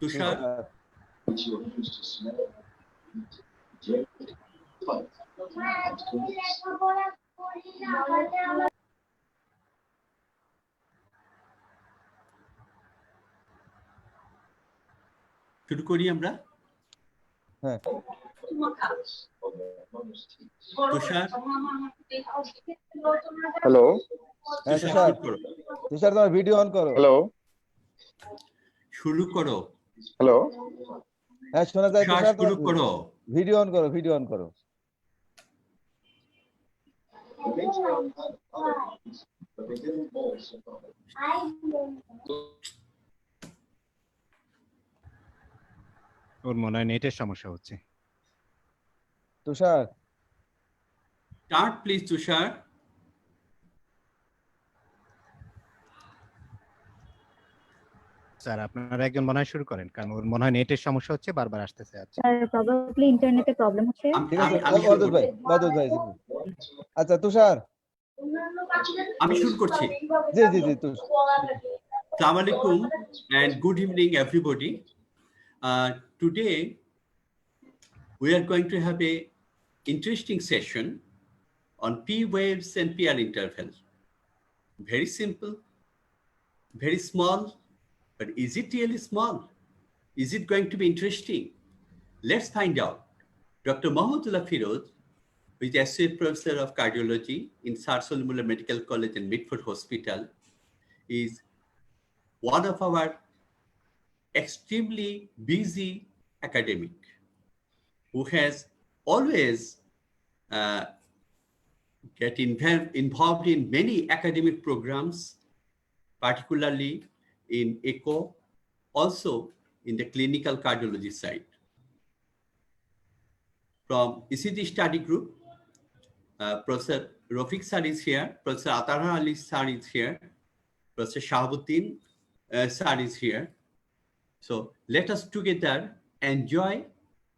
তুষার শুরু করি আমরা। হ্যাঁ তুষার হ্যালো হ্যাঁ তুষার তুষার শুরু করো। তুষার তোমার ভিডিও অন করো। হ্যালো শুরু করো। হ্যালো হ্যাঁ শোনা যায় তুষার তুষার, শুরু তোমার করো। ভিডিও অন করো, ভিডিও অন করো। ওর মনে হয় নেটের সমস্যা হচ্ছে। তুষার স্টার্ট প্লিজ তুষার। স্যার আপনারা একজন মনে হয় শুরু করেন, কারণ ওর মনে হয় নেটের সমস্যা হচ্ছে, বারবার আসতেছে। স্যার প্রবাবলি ইন্টারনেটে প্রবলেম হচ্ছে। ঠিক আছে আমি শুরু অদূত ভাই, করছি। অদূত ভাই। আচ্ছা তুষার আমি শুরু করছি। জি জি জি তুষার। Assalamu alaikum and good evening everybody. Today we are going to have a interesting session on P waves and PR interval. Very simple, very small, but is it really small? Is it going to be interesting? Let's find out. Dr. Mahmoudullah Firoz, who is Associate Professor of Cardiology in Sir Solimulla Medical College and Midford Hospital, is one of our extremely busy academic who has always get involved in many academic programs, particularly in ECHO, also in the clinical cardiology side. From ECG study group, Professor Rafiq sir is here, Professor Atara Ali sir is here, Professor Shahabuddin sir is here. So let us together enjoy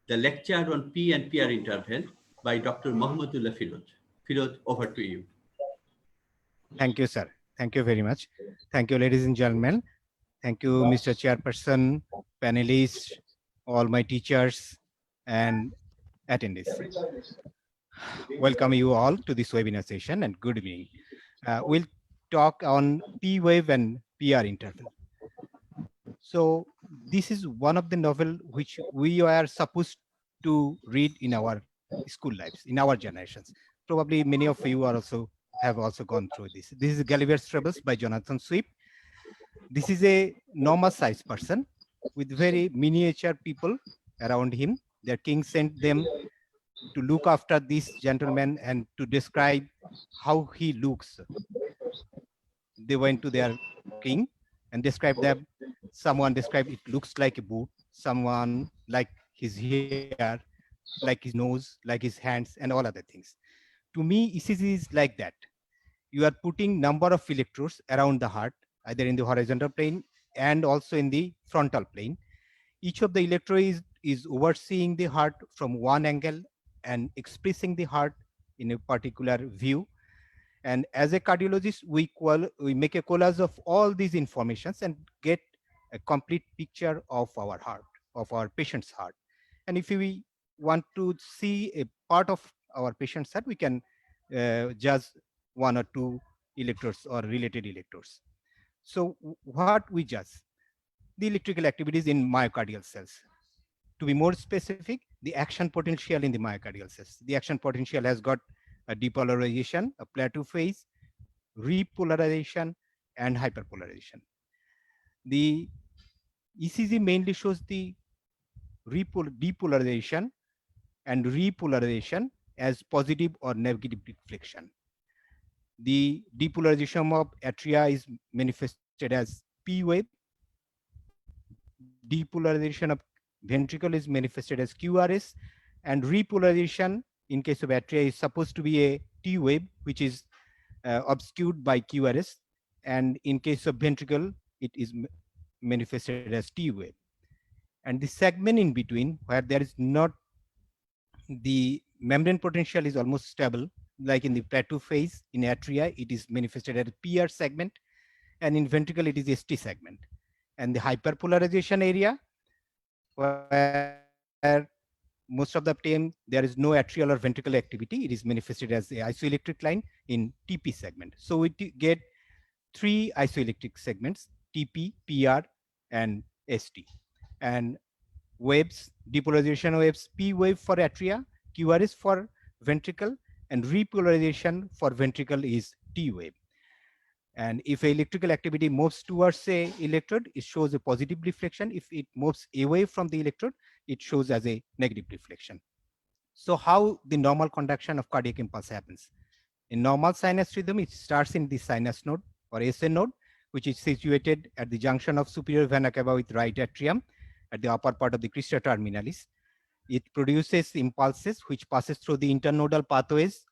the lecture on P and PR interval by Dr. Mahmoudullah Firoz. Firoz, over to you. Thank you, sir. Thank you very much. Thank you, ladies and gentlemen. Thank you, Mr. Chairperson, panelists, all my teachers, and attendees. Welcome you all to this webinar session and good evening. We'll talk on P wave and PR interval. So this is one of the novel which we are supposed to read in our school lives, in our generations. Probably many of you are have also gone through this. This is Gulliver's Travels by Jonathan Swift. This is a normal sized person with very miniature people around him. Their king sent them to look after this gentleman and to describe how he looks. They went to their king and described them. Someone described it looks like a boot, someone like his hair, like his nose, like his hands, and all other things. To me, ECG is like that. You are putting number of electrodes around the heart, either in the horizontal plane and also in the frontal plane. Each of the electrodes is overseeing the heart from one angle and expressing the heart in a particular view. And as a cardiologist, we make a collage of all these informations and get a complete picture of our heart, of our patient's heart. And if we want to see a part of our patient's heart, we can judge one or two electrodes or related electrodes. So what we judge? The electrical activities in myocardial cells. To be more specific, the action potential in the myocardial cells. The action potential has got a depolarization, a plateau phase, repolarization, and hyperpolarization. The ECG mainly shows the depolarization and repolarization as positive or negative deflection. The depolarization of atria is manifested as P wave. Depolarization of ventricle is manifested as QRS, and repolarization in case of atria is supposed to be a T wave, which is obscured by QRS, and in case of ventricle, it is manifested as T wave. And the segment in between, where there is not, the membrane potential is almost stable, like in the plateau phase. In atria, it is manifested as PR segment, and in ventricle, it is ST segment. And the hyperpolarization area, where most of the time there is no atrial or ventricular activity. It is manifested as a isoelectric line in TP segment. So we get three isoelectric segments, TP, PR, and ST. And waves, depolarization waves, P wave for atria, QRS for ventricle, and repolarization for ventricle is T wave. And if electrical activity moves towards a electrode, it shows a positive reflection. If it moves away from the electrode, it shows as a negative reflection. So how the normal conduction of cardiac impulse happens? In normal sinus rhythm, it starts in the sinus node or SN node, which is situated at the junction of superior vena cava with right atrium at the upper part of the crista terminalis. It produces impulses which passes through the internodal pathways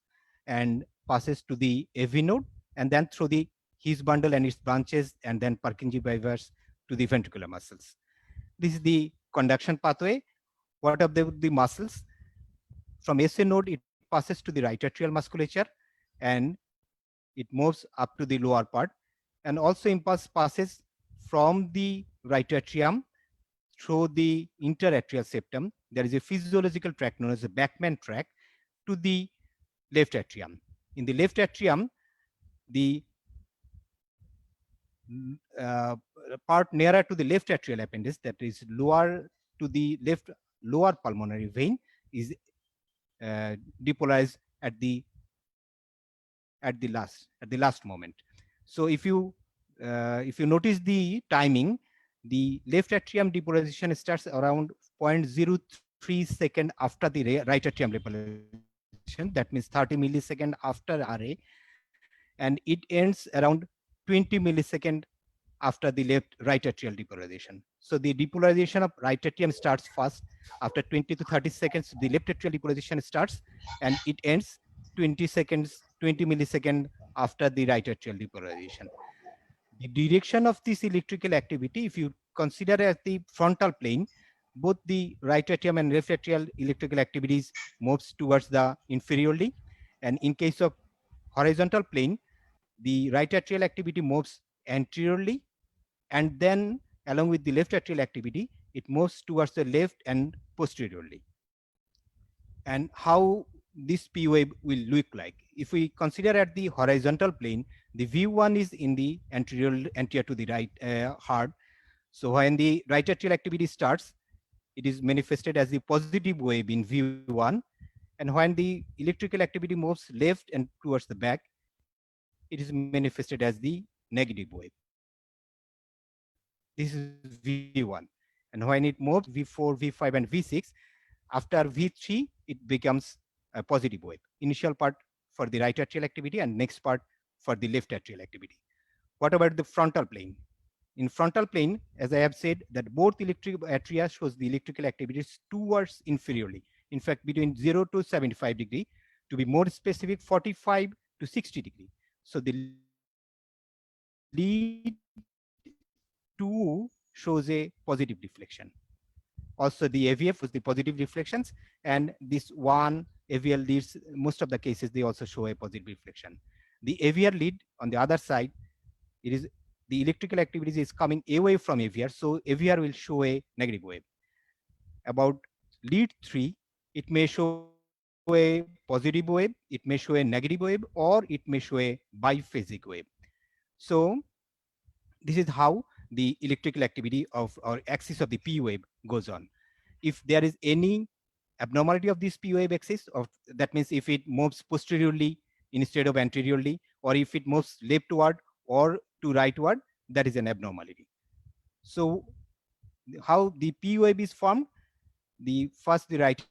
and passes to the AV node, and then through the His bundle and its branches, and then Purkinje fibers to the ventricular muscles. This is the conduction pathway. What are the muscles? From SN node, it passes to the right atrial musculature, and it moves up to the lower part. And also impulse passes from the right atrium through the interatrial septum. There is a physiological tract known as the Bachmann tract to the left atrium. In the left atrium, the part nearer to the left atrial appendage, that is lower to the left lower pulmonary vein, is depolarized at the last moment. So if you notice the timing, the left atrium depolarization starts around 0.03 second after the right atrium depolarization. That means 30 millisecond after RA, and it ends around 20 millisecond after the right atrial depolarization. So the depolarization of right atrium starts first. After 20 to 30 seconds, the left atrial depolarization starts, and it ends 20 millisecond after the right atrial depolarization. The direction of this electrical activity, if you consider as the frontal plane, both the right atrium and left atrial electrical activities moves towards the inferiorly. And in case of horizontal plane, the right atrial activity moves anteriorly, and then along with the left atrial activity, it moves towards the left and posteriorly. And how this P wave will look like? If we consider at the horizontal plane, the V1 is in the anterior to the right heart. So when the right atrial activity starts, it is manifested as the positive wave in V1. And when the electrical activity moves left and towards the back, it is manifested as the negative wave. This is V1. And when it moves V4, V5, and V6, after V3, it becomes a positive wave. Initial part for the right atrial activity and next part for the left atrial activity. What about the frontal plane? In frontal plane, as I have said, that both electric atria shows the electrical activities towards inferiorly. In fact, between 0 to 75 degree, to be more specific, 45 to 60 degree. So the lead 2 shows a positive deflection. Also, the AVF was the positive reflections, and this one AVR leads, most of the cases, they also show a positive reflection. The AVR lead, on the other side, it is the electrical activities is coming away from AVR, so AVR will show a negative wave. About lead 3, it may show a positive wave, it may show a negative wave, or it may show a biphasic wave. So this is how the electrical activity of our axis of the P wave goes on. If there is any abnormality of this P wave axis, of that means if it moves posteriorly instead of anteriorly, or if it moves leftward or to rightward, that is an abnormality. So how the P wave is formed? The right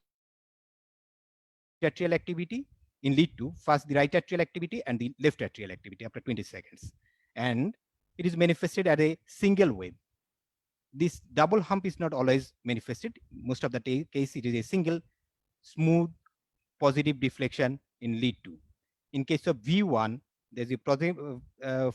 atrial activity in lead 2, first the right atrial activity and the left atrial activity after 20 seconds. And it is manifested as a single wave. This double hump is not always manifested. Most of the case, it is a single smooth positive deflection in lead 2. In case of V1, there's a positive,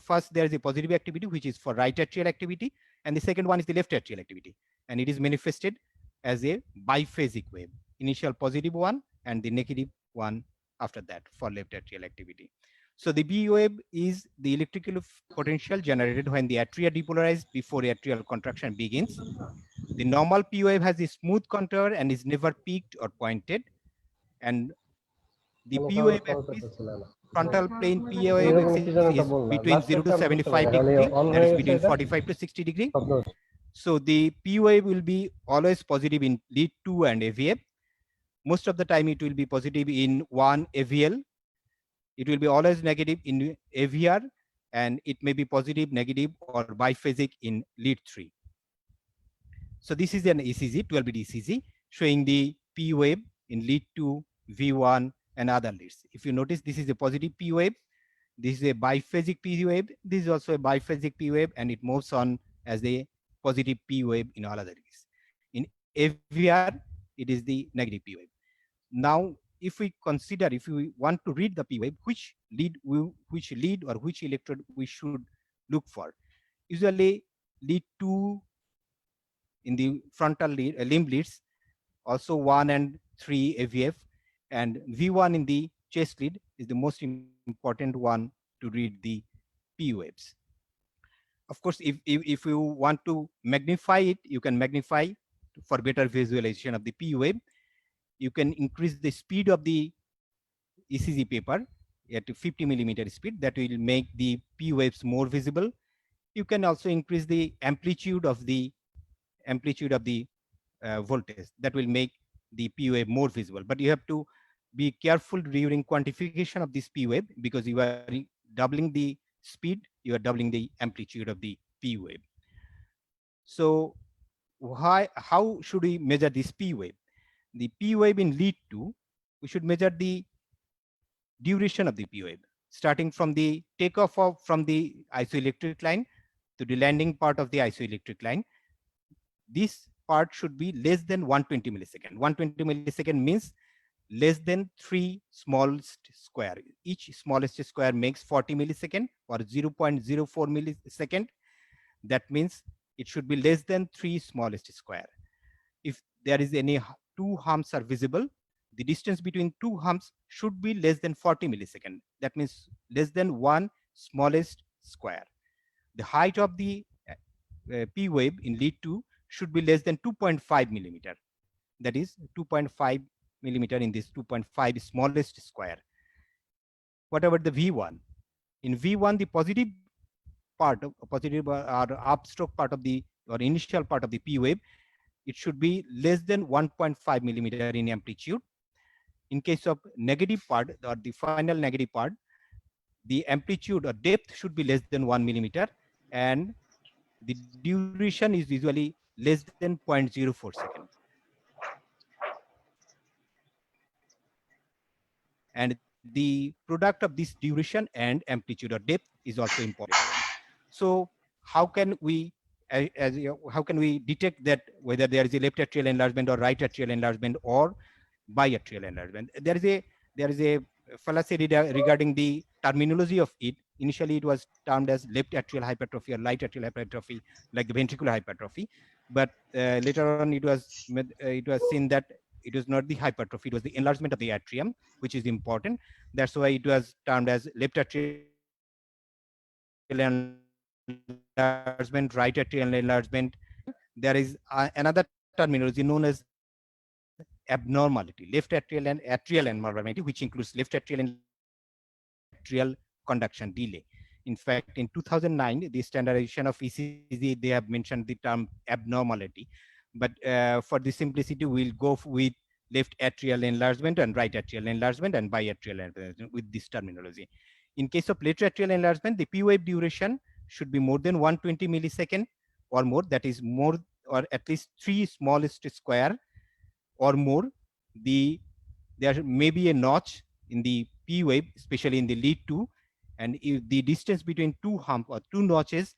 first there is a positive activity, which is for right atrial activity, and the second one is the left atrial activity. And it is manifested as a biphasic wave, initial positive one and the negative one after that for left atrial activity. So the B wave is the electrical potential generated when the atria depolarized before atrial contraction begins. The normal P wave has a smooth contour and is never peaked or pointed. And the P wave axis, frontal plane P wave axis is between 0 to 75 degree, that is between 45 to 60 degree. So the P wave will be always positive in lead 2 and AVF. Most of the time it will be positive in 1 AVL. It will be always negative in AVR, and it may be positive, negative, or biphasic in lead 3. So this is an ECG, 12-bit ECG, showing the P wave in lead 2, V1, and other leads. If you notice, this is a positive P wave. This is a biphasic P wave. This is also a biphasic P wave, and it moves on as a positive P wave in all other leads. In AVR, it is the negative P wave. Now, if we consider, if we want to read the P wave, which lead or which electrode we should look for? Usually, lead 2 in the frontal limb leads, also 1 and 3 AVF, and V1 in the chest lead is the most important one to read the P waves. Of course, if you want to magnify it, you can magnify for better visualization of the P wave. You can increase the speed of the ECG paper at 50 millimeter speed. That will make the P waves more visible. You can also increase the amplitude of the voltage. That will make the P wave more visible. But you have to be careful during quantification of this P wave, because you are doubling the speed, you are doubling the amplitude of the P wave. So how should we measure this P wave? The P wave in lead 2, we should measure the duration of the P wave, starting from the takeoff from the isoelectric line to the landing part of the isoelectric line. This part should be less than 120 millisecond. 120 millisecond means less than 3 smallest square. Each smallest square makes 40 millisecond or 0.04 millisecond. That means it should be less than 3 smallest square. If there is any 2 humps are visible, the distance between 2 humps should be less than 40 millisecond. That means less than 1 smallest square. The height of the P wave in lead 2 should be less than 2.5 millimeter. That is 2.5 millimeter in this 2.5 smallest square. What about the V1? In V1, the positive part of positive or upstroke part of the or initial part of the P wave, it should be less than 1.5 millimeter in amplitude. In case of negative part or the final negative part, the amplitude or depth should be less than 1 millimeter, and the duration is usually less than 0.04 seconds. And the product of this duration and amplitude or depth is also important. So how can we detect that whether there is a left atrial enlargement or right atrial enlargement or biatrial enlargement? There is a fallacy regarding the terminology of it. Initially, it was termed as left atrial hypertrophy or right atrial hypertrophy, like the ventricular hypertrophy. But later on, it was seen that it was not the hypertrophy; it was the enlargement of the atrium, which is important. That's why it was termed as left atrial enlargement, right atrial enlargement. There is another terminology known as abnormality, left atrial and atrial abnormality, which includes left atrial and atrial conduction delay. In fact, in 2009, the standardization of ECG, they have mentioned the term abnormality. But for the simplicity, we'll go with left atrial enlargement and right atrial enlargement and biatrial enlargement with this terminology. In case of left atrial enlargement, the P wave duration should be more than 120 millisecond or more. That is more or at least 3 smallest square or more. There may be a notch in the P wave, especially in the lead 2, and if the distance between 2 hump or 2 notches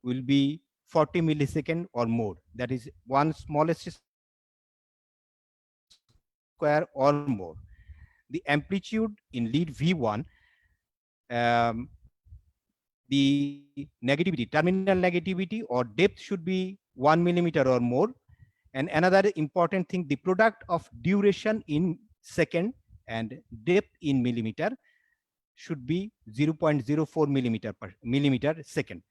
will be 40 millisecond or more, that is 1 smallest square or more. The amplitude in lead V1, the negativity, terminal negativity or depth should be 1 millimeter or more. And another important thing, the product of duration in second and depth in millimeter should be 0.04 millimeter per millimeter second.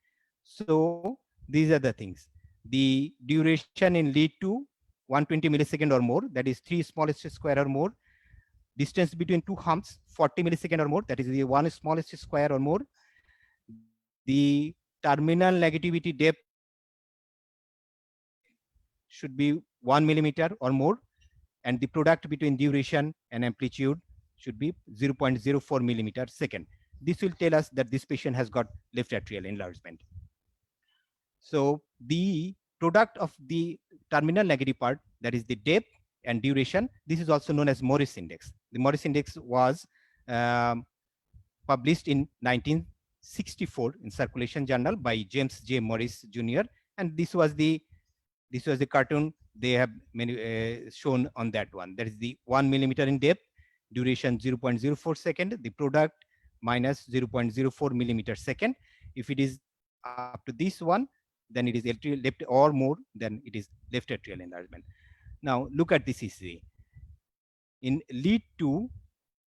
So these are the things. the duration in lead to 120 millisecond or more, that is 3 smallest square or more. Distance between two humps 40 millisecond or more, that is the 1 smallest square or more. The terminal negativity depth should be 1 millimeter or more, and the product between duration and amplitude should be 0.04 millimeter second. This will tell us that this patient has got left atrial enlargement. So the product of the terminal negative part, that is the depth and duration, this is also known as Morris index. The Morris index was published in 1964 in Circulation Journal by James J. Morris Jr. And this was the cartoon they have shown on that one. That is the 1 millimeter in depth, duration 0.04 second, the product minus 0.04 millimeter second. If it is up to this one, then it is left or more, then it is left atrial enlargement. Now look at this ECG. In lead 2,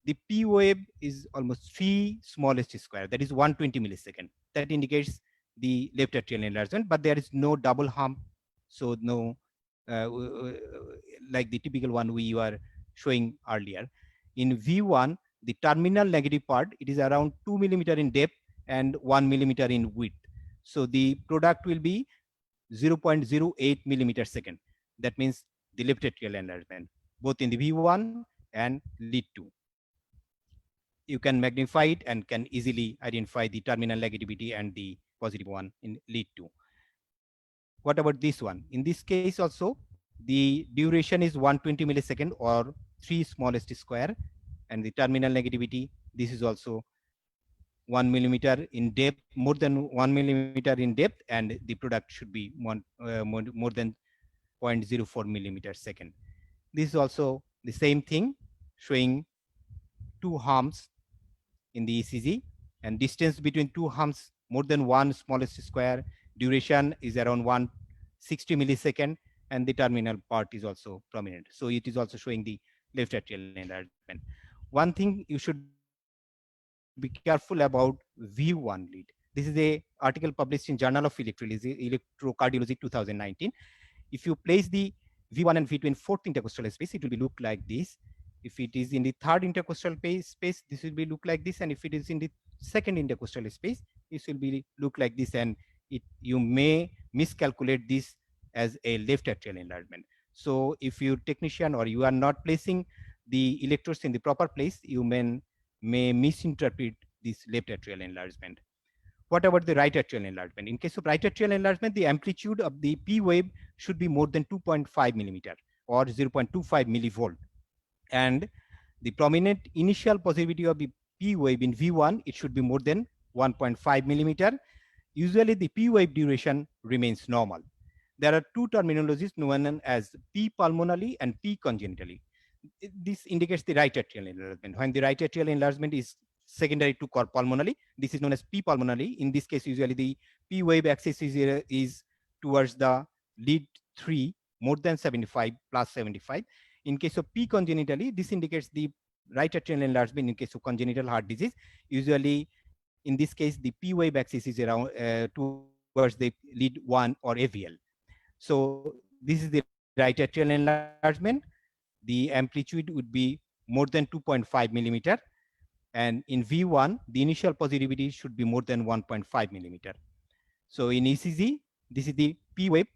the P wave is almost 3 smallest square, that is 120 millisecond. That indicates the left atrial enlargement, but there is no double hump, so no, like the typical one we were showing earlier. In V1, the terminal negative part, it is around 2 millimeter in depth and 1 millimeter in width. So the product will be 0.08 millimeter second. That means the left atrial enlargement, both in the V1 and lead 2. You can magnify it and can easily identify the terminal negativity and the positive one in lead 2. What about this one? In this case also, the duration is 120 millisecond or 3 smallest square, and the terminal negativity, this is also 1 millimeter in depth, more than 1 millimeter in depth, and the product should be more than 0.04 millimeter second. This is also the same thing, showing two humps in the ECG, and distance between two humps more than 1 smallest square, duration is around 160 millisecond, and the terminal part is also prominent. So it is also showing the left atrial enlargement. One thing you should be careful about V1 lead. This is a article published in Journal of Electrocardiology 2019. If you place the V1 and V2 in fourth intercostal space, it will be look like this. If it is in the third intercostal space, this will be look like this. And if it is in the second intercostal space, this will be look like this. And you may miscalculate this as a left atrial enlargement. So if you technician or you are not placing the electrodes in the proper place, you may misinterpret this left atrial enlargement. What about the right atrial enlargement? In case of right atrial enlargement, the amplitude of the P wave should be more than 2.5 millimeter or 0.25 millivolt. And the prominent initial positivity of the P wave in V1, it should be more than 1.5 millimeter. Usually the P wave duration remains normal. There are two terminologies known as P pulmonally and P congenitally. This indicates the right atrial enlargement. When the right atrial enlargement is secondary to pulmonally, this is known as P pulmonally. In this case, usually the P wave axis is towards the lead 3, more than 75 plus 75. In case of P congenitally, this indicates the right atrial enlargement in case of congenital heart disease. Usually, in this case, the P wave axis is around towards the lead 1 or AVL. So this is the right atrial enlargement. The amplitude would be more than 2.5 millimeter. And in V1, the initial positivity should be more than 1.5 millimeter. So in ECG, this is the P wave.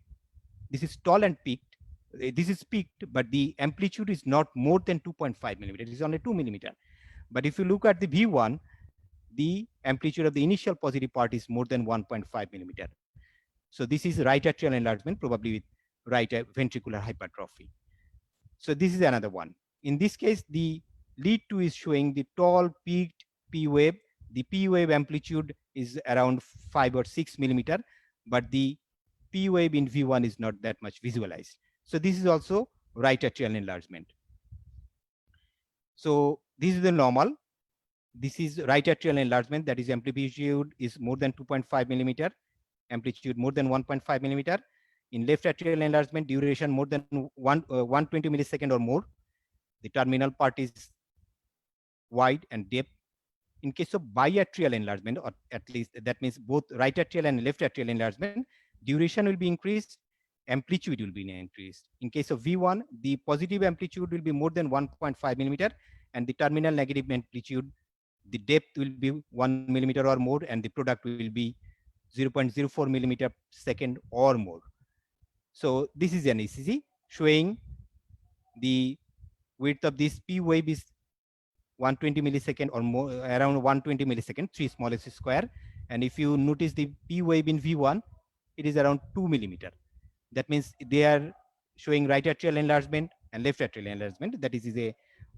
This is tall and peaked. This is peaked, but the amplitude is not more than 2.5 millimeter. It is only 2 millimeter. But if you look at the V1, the amplitude of the initial positive part is more than 1.5 millimeter. So this is right atrial enlargement, probably with right ventricular hypertrophy. So this is another one. In this case, the lead 2 is showing the tall peaked P wave. The P wave amplitude is around 5 or 6 millimeter, but the P wave in V1 is not that much visualized. So this is also right atrial enlargement. So this is the normal. This is right atrial enlargement, that is amplitude is more than 2.5 millimeter, amplitude more than 1.5 millimeter. In left atrial enlargement, duration more than 120 millisecond or more. The terminal part is wide and depth. In case of biatrial enlargement, or at least that means both right atrial and left atrial enlargement, duration will be increased amplitude will be increased. In case of V1, the positive amplitude will be more than 1.5 millimeter, and the terminal negative amplitude, the depth will be 1 millimeter or more, and the product will be 0.04 millimeter second or more. So this is an ECG showing the width of this P wave is 120 millisecond or more, around 120 millisecond, 3 small s square. And if you notice the P wave in V1, it is around 2 millimeter. That means they are showing right atrial enlargement and left atrial enlargement. That is a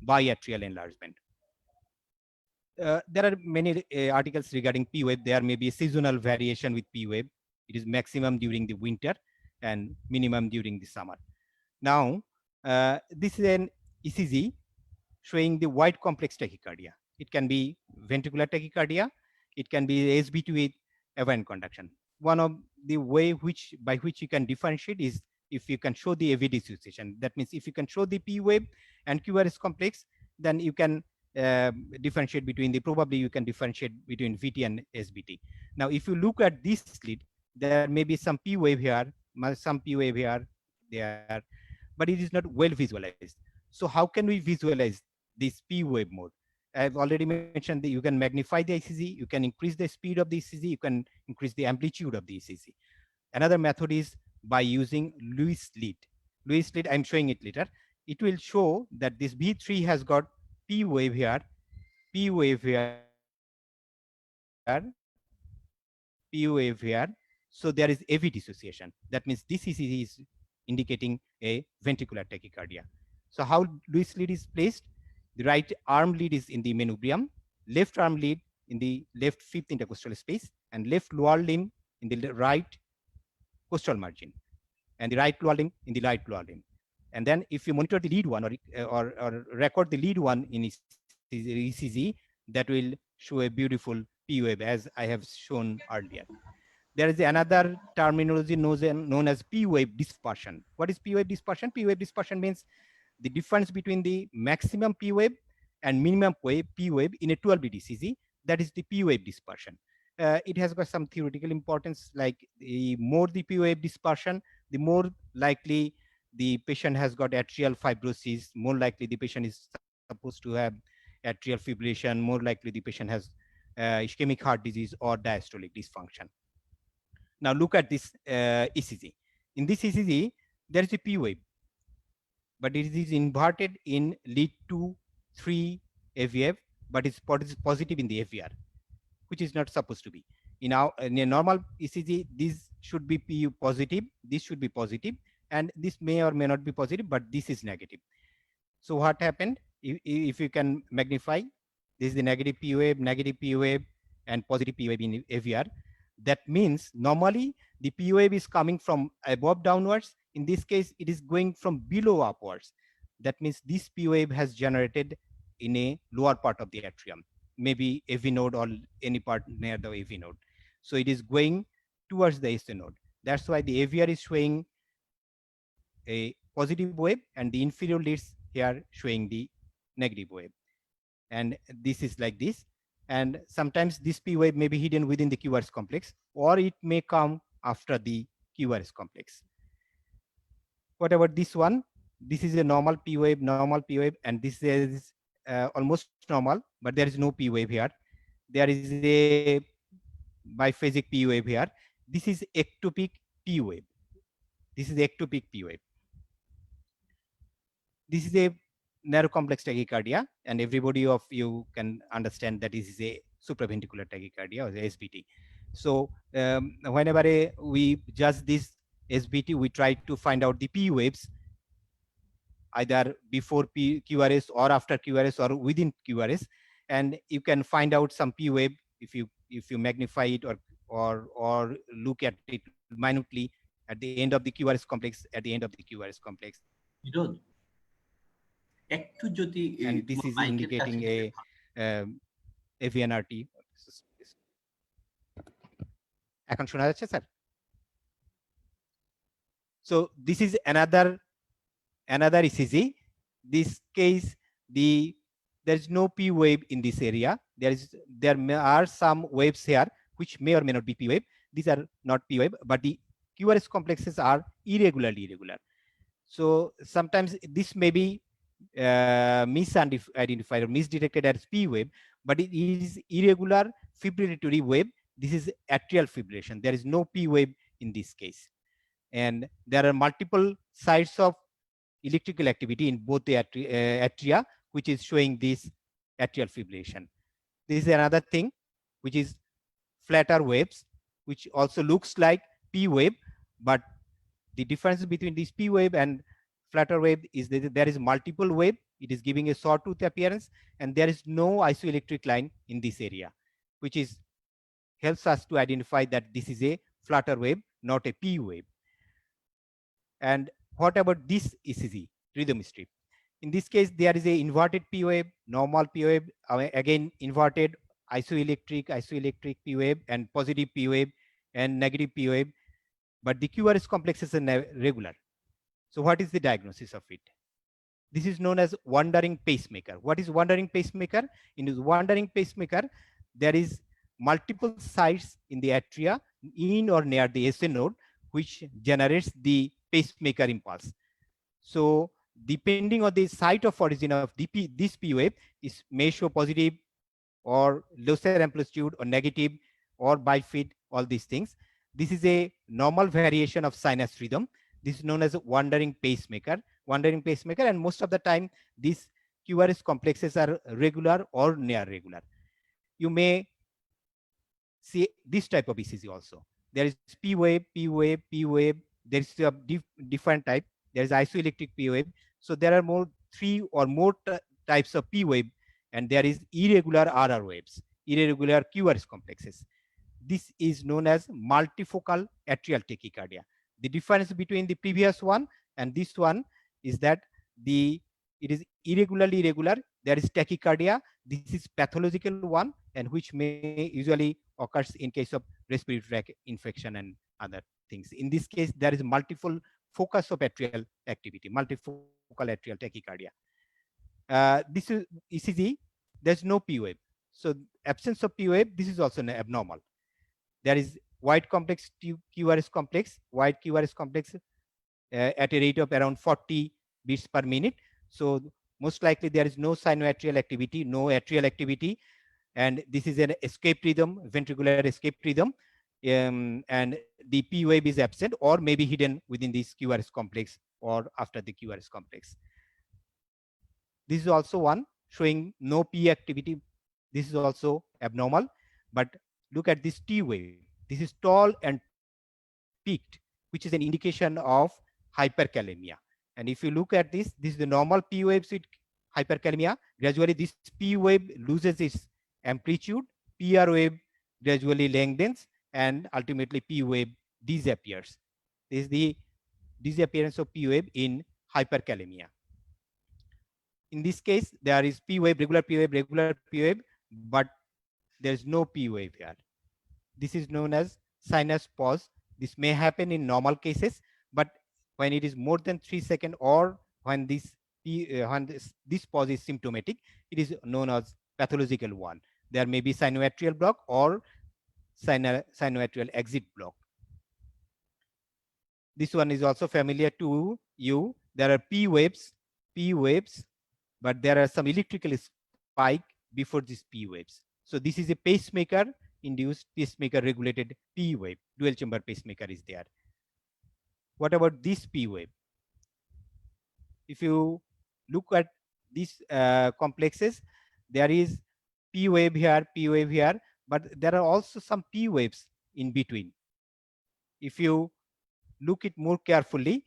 biatrial enlargement. There are many articles regarding P wave. There may be a seasonal variation with P wave. It is maximum during the winter and minimum during the summer. Now, this is an ECG showing the wide complex tachycardia. It can be ventricular tachycardia. It can be SB2 with avant conduction. One of the way by which you can differentiate is if you can show the AV dissociation. That means if you can show the P wave and QRS complex, then you can differentiate between probably you can differentiate between VT and SBT. Now, if you look at this slit, there may be some P wave here, some P wave here, there, but it is not well visualized. So how can we visualize this P wave mode? I've already mentioned that you can magnify the ECG, you can increase the speed of the ECG, you can increase the amplitude of the ECG. Another method is by using Lewis slit. Lewis slit, I'm showing it later. It will show that this V3 has got P wave here, P wave here, P wave here. So there is AV dissociation. That means this ECG is indicating a ventricular tachycardia. So how Lewis lead is placed? The right arm lead is in the manubrium, left arm lead in the left fifth intercostal space, and left lower limb in the right costal margin, and the right lower limb in the right lower limb. And then if you monitor the lead one or record the lead one in ECG, that will show a beautiful P wave as I have shown earlier. There is another terminology known as P wave dispersion. What is P wave dispersion? P wave dispersion means the difference between the maximum P wave and minimum P wave in a 12-lead ECG. That is the P wave dispersion. It has got some theoretical importance, like the more the P wave dispersion, the more likely the patient has got atrial fibrosis, more likely the patient is supposed to have atrial fibrillation, more likely the patient has ischemic heart disease or diastolic dysfunction. Now look at this ECG. In this ECG, there is a P wave, but it is inverted in lead 2, 3 AVF, but it's positive in the AVR, which is not supposed to be. In a normal ECG, this should be P positive, this should be positive, and this may or may not be positive, but this is negative. So what happened? If you can magnify, this is the negative P wave, and positive P wave in AVR. That means normally the P wave is coming from above downwards. In this case, it is going from below upwards. That means this P wave has generated in a lower part of the atrium, maybe AV node or any part near the AV node. So it is going towards the SA node. That's why the AVR is showing a positive wave and the inferior leads here showing the negative wave. And this is like this. And sometimes this P wave may be hidden within the QRS complex, or it may come after the QRS complex. What about this one? This is a normal P wave, and this is almost normal, but there is no P wave here. There is a biphasic P wave here. This is ectopic P wave. This is ectopic P wave. This is a narrow complex tachycardia, and everybody of you can understand that this is a supraventricular tachycardia or the SVT. So whenever we judge this SVT, we try to find out the P waves either before QRS or after QRS or within QRS, and you can find out some P wave if you magnify it or look at it minutely at the end of the QRS complex. You don't. And this is indicating a AVNRT. এখন শোনা যাচ্ছে sir? So this is another ECG. This case, there is no P wave in this area. There are some waves here which may or may not be P wave. These are not P wave, but the Q QRS complexes are irregularly irregular. So sometimes this may be misidentified or misdirected as P wave, but it is irregular fibrillatory wave. This is atrial fibrillation. There is no P wave in this case. And there are multiple sites of electrical activity in both the atria, which is showing this atrial fibrillation. This is another thing, which is flatter waves, which also looks like P wave, but the difference between this P wave and flatter wave is that there is multiple wave. It is giving a sawtooth appearance, and there is no isoelectric line in this area, which is helps us to identify that this is a flatter wave, not a P wave. And what about this ECG rhythm strip? In this case, there is a inverted P wave, normal P wave, again inverted isoelectric P wave, and positive P wave and negative P wave. But the QRS complexes are regular. So what is the diagnosis of it? This is known as wandering pacemaker. What is wandering pacemaker? In this wandering pacemaker, there is multiple sites in the atria in or near the SA node, which generates the pacemaker impulse. So depending on the site of origin of this P wave is may show positive or lower amplitude or negative or bifid, all these things. This is a normal variation of sinus rhythm. This is known as a wandering pacemaker. And most of the time, these QRS complexes are regular or near regular. You may see this type of ECG also. There is P wave. There is a different type. There is isoelectric P wave. So there are 3 or more types of P wave, and there is irregular RR waves, irregular QRS complexes. This is known as multifocal atrial tachycardia. The difference between the previous one and this one is that it is irregularly irregular. There is tachycardia. This is pathological one, and which may usually occurs in case of respiratory tract infection and other things. In this case, there is multiple focus of atrial activity, multifocal atrial tachycardia. This is ECG. There's no P wave. So absence of P wave, this is also abnormal. There is wide complex QRS complex, wide QRS complex at a rate of around 40 beats per minute. So most likely there is no sinoatrial activity, no atrial activity, and this is an escape rhythm, ventricular escape rhythm, and the P wave is absent or maybe hidden within this QRS complex or after the QRS complex. This is also one showing no P activity. This is also abnormal, but look at this T wave. This is tall and peaked, which is an indication of hyperkalemia. And if you look at this is the normal P waves with hyperkalemia. Gradually, this P wave loses its amplitude, PR wave gradually lengthens, and ultimately P wave disappears. This is the disappearance of P wave in hyperkalemia. In this case, there is P wave, regular P wave, but there is no P wave here. This is known as sinus pause. This may happen in normal cases, but when it is more than 3 seconds or when this pause is symptomatic, it is known as pathological one. There may be sinoatrial block or sinoatrial exit block. This one is also familiar to you. There are P waves, but there are some electrical spike before these P waves. So this is a pacemaker induced pacemaker regulated P wave. Dual chamber pacemaker is there. What about this P wave? If you look at these complexes, there is P wave here, but there are also some P waves in between. If you look it more carefully,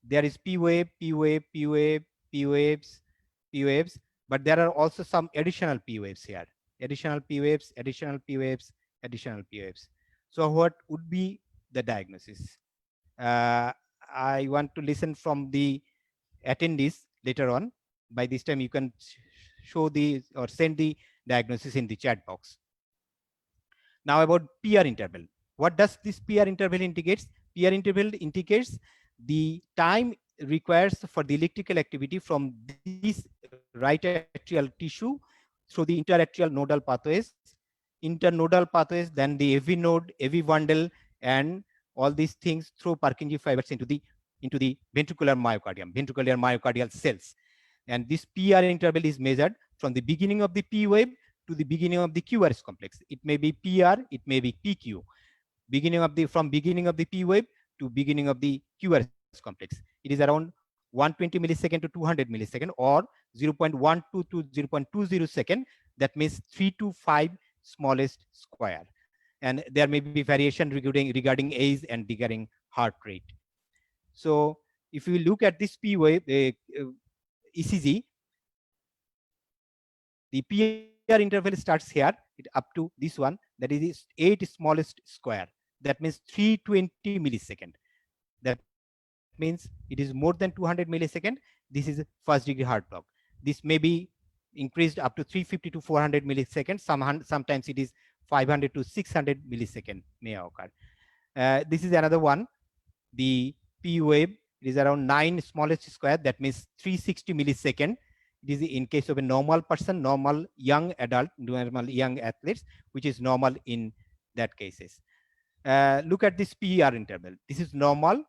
there is P wave, but there are also some additional P waves here. Additional P waves. So what would be the diagnosis? I want to listen from the attendees later on. By this time, you can show the or send the diagnosis in the chat box. Now about PR interval. What does this PR interval indicates? PR interval indicates the time requires for the electrical activity from this right atrial tissue through the interatrial nodal pathways, then the AV node, AV bundle, and all these things throw Purkinje fibers into the ventricular myocardial cells. And this PR interval is measured from the beginning of the P wave to the beginning of the QRS complex. It may be PR, it may be PQ. From beginning of the P wave to beginning of the QRS complex. It is around 120 millisecond to 200 millisecond, or 0.12 to 0.20 second. That means 3 to 5 smallest square. And there may be variation regarding age and regarding heart rate. So if you look at this P wave ECG, the PR interval starts here up to this one, that is 8 smallest square. That means 320 millisecond. That means it is more than 200 millisecond. This is first degree heart block. This may be increased up to 350 to 400 milliseconds. Sometimes it is 500 to 600 millisecond may occur. This is another one. The P wave is around 9 smallest square. That means 360 millisecond. It is in case of a normal person, normal young adult, normal young athletes, which is normal in that cases. Look at this PER interval. This is normal.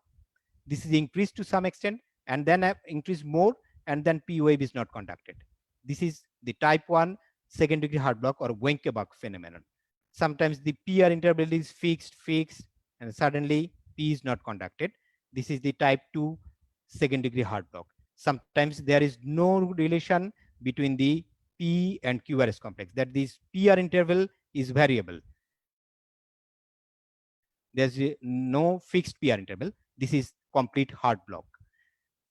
This is increased to some extent, and then increased more, and then P wave is not conducted. This is the type 1 second degree heart block or Wenckebach phenomenon. Sometimes the PR interval is fixed, and suddenly P is not conducted. This is the type 2 second degree heart block. Sometimes there is no relation between the P and QRS complex, that this PR interval is variable. There's no fixed PR interval. This is complete heart block.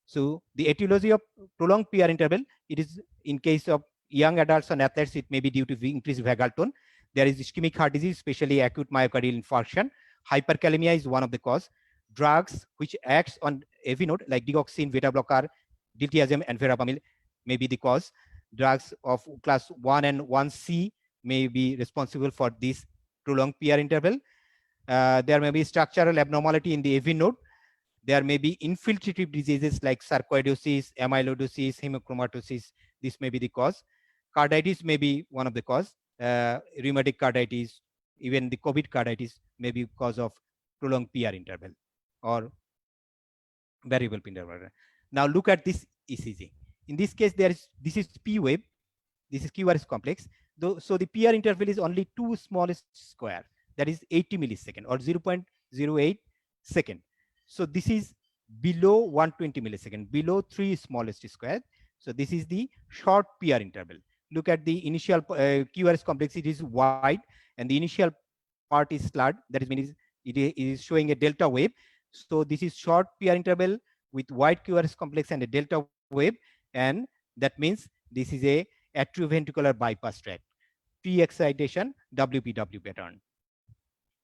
So the etiology of prolonged PR interval, it is in case of young adults and athletes, it may be due to increased vagal tone. There is ischemic heart disease, especially acute myocardial infarction. Hyperkalemia is one of the cause. Drugs which acts on AV node like digoxin, beta blocker, diltiazem, and verapamil may be the cause. Drugs of class 1 and 1C may be responsible for this prolonged PR interval. There may be structural abnormality in the AV node. There may be infiltrative diseases like sarcoidosis, amyloidosis, hemochromatosis. This may be the cause. Carditis may be one of the cause. Rheumatic carditis, even the COVID carditis may be cause of prolonged PR interval or variable interval. Now look at this ECG. In this case, this is P wave, this is QRS complex. So the PR interval is only 2 smallest square, that is 80 millisecond or 0.08 second. So this is below 120 millisecond, below 3 smallest square. So this is the short PR interval. Look at the initial QRS complex, it is wide, and the initial part is slurred. That means it is showing a delta wave. So this is short PR interval with wide QRS complex and a delta wave, and that means this is a atrioventricular bypass tract, pre-excitation WPW pattern.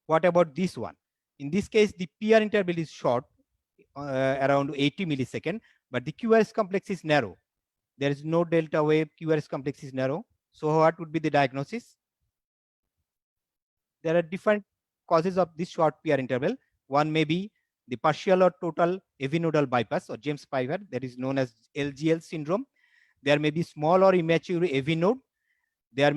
What about this one? In this case, the PR interval is short, around 80 millisecond, but the QRS complex is narrow. There is no delta wave, QRS complex is narrow. So what would be the diagnosis? There are different causes of this short PR interval. One may be the partial or total AV nodal bypass or James Piver, that is known as LGL syndrome. There may be small or immature AV node. It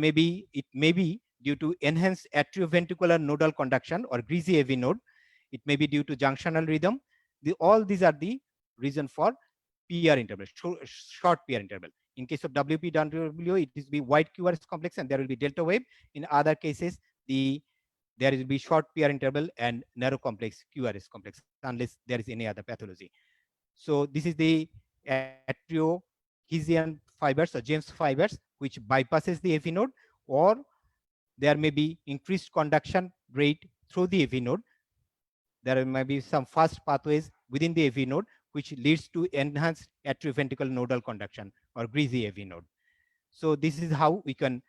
may be due to enhanced atrioventricular nodal conduction or greasy AV node. It may be due to junctional rhythm. All these are the reason for PR interval, short PR interval. In case of WPW, it is the wide QRS complex and there will be delta wave. In other cases, there will be short PR interval and narrow complex QRS complex, unless there is any other pathology. So this is the atriohesian fibers or James fibers, which bypasses the AV node, or there may be increased conduction rate through the AV node. There may be some fast pathways within the AV node, which leads to enhanced atrioventricular nodal conduction or greasy AV node. So this is how we can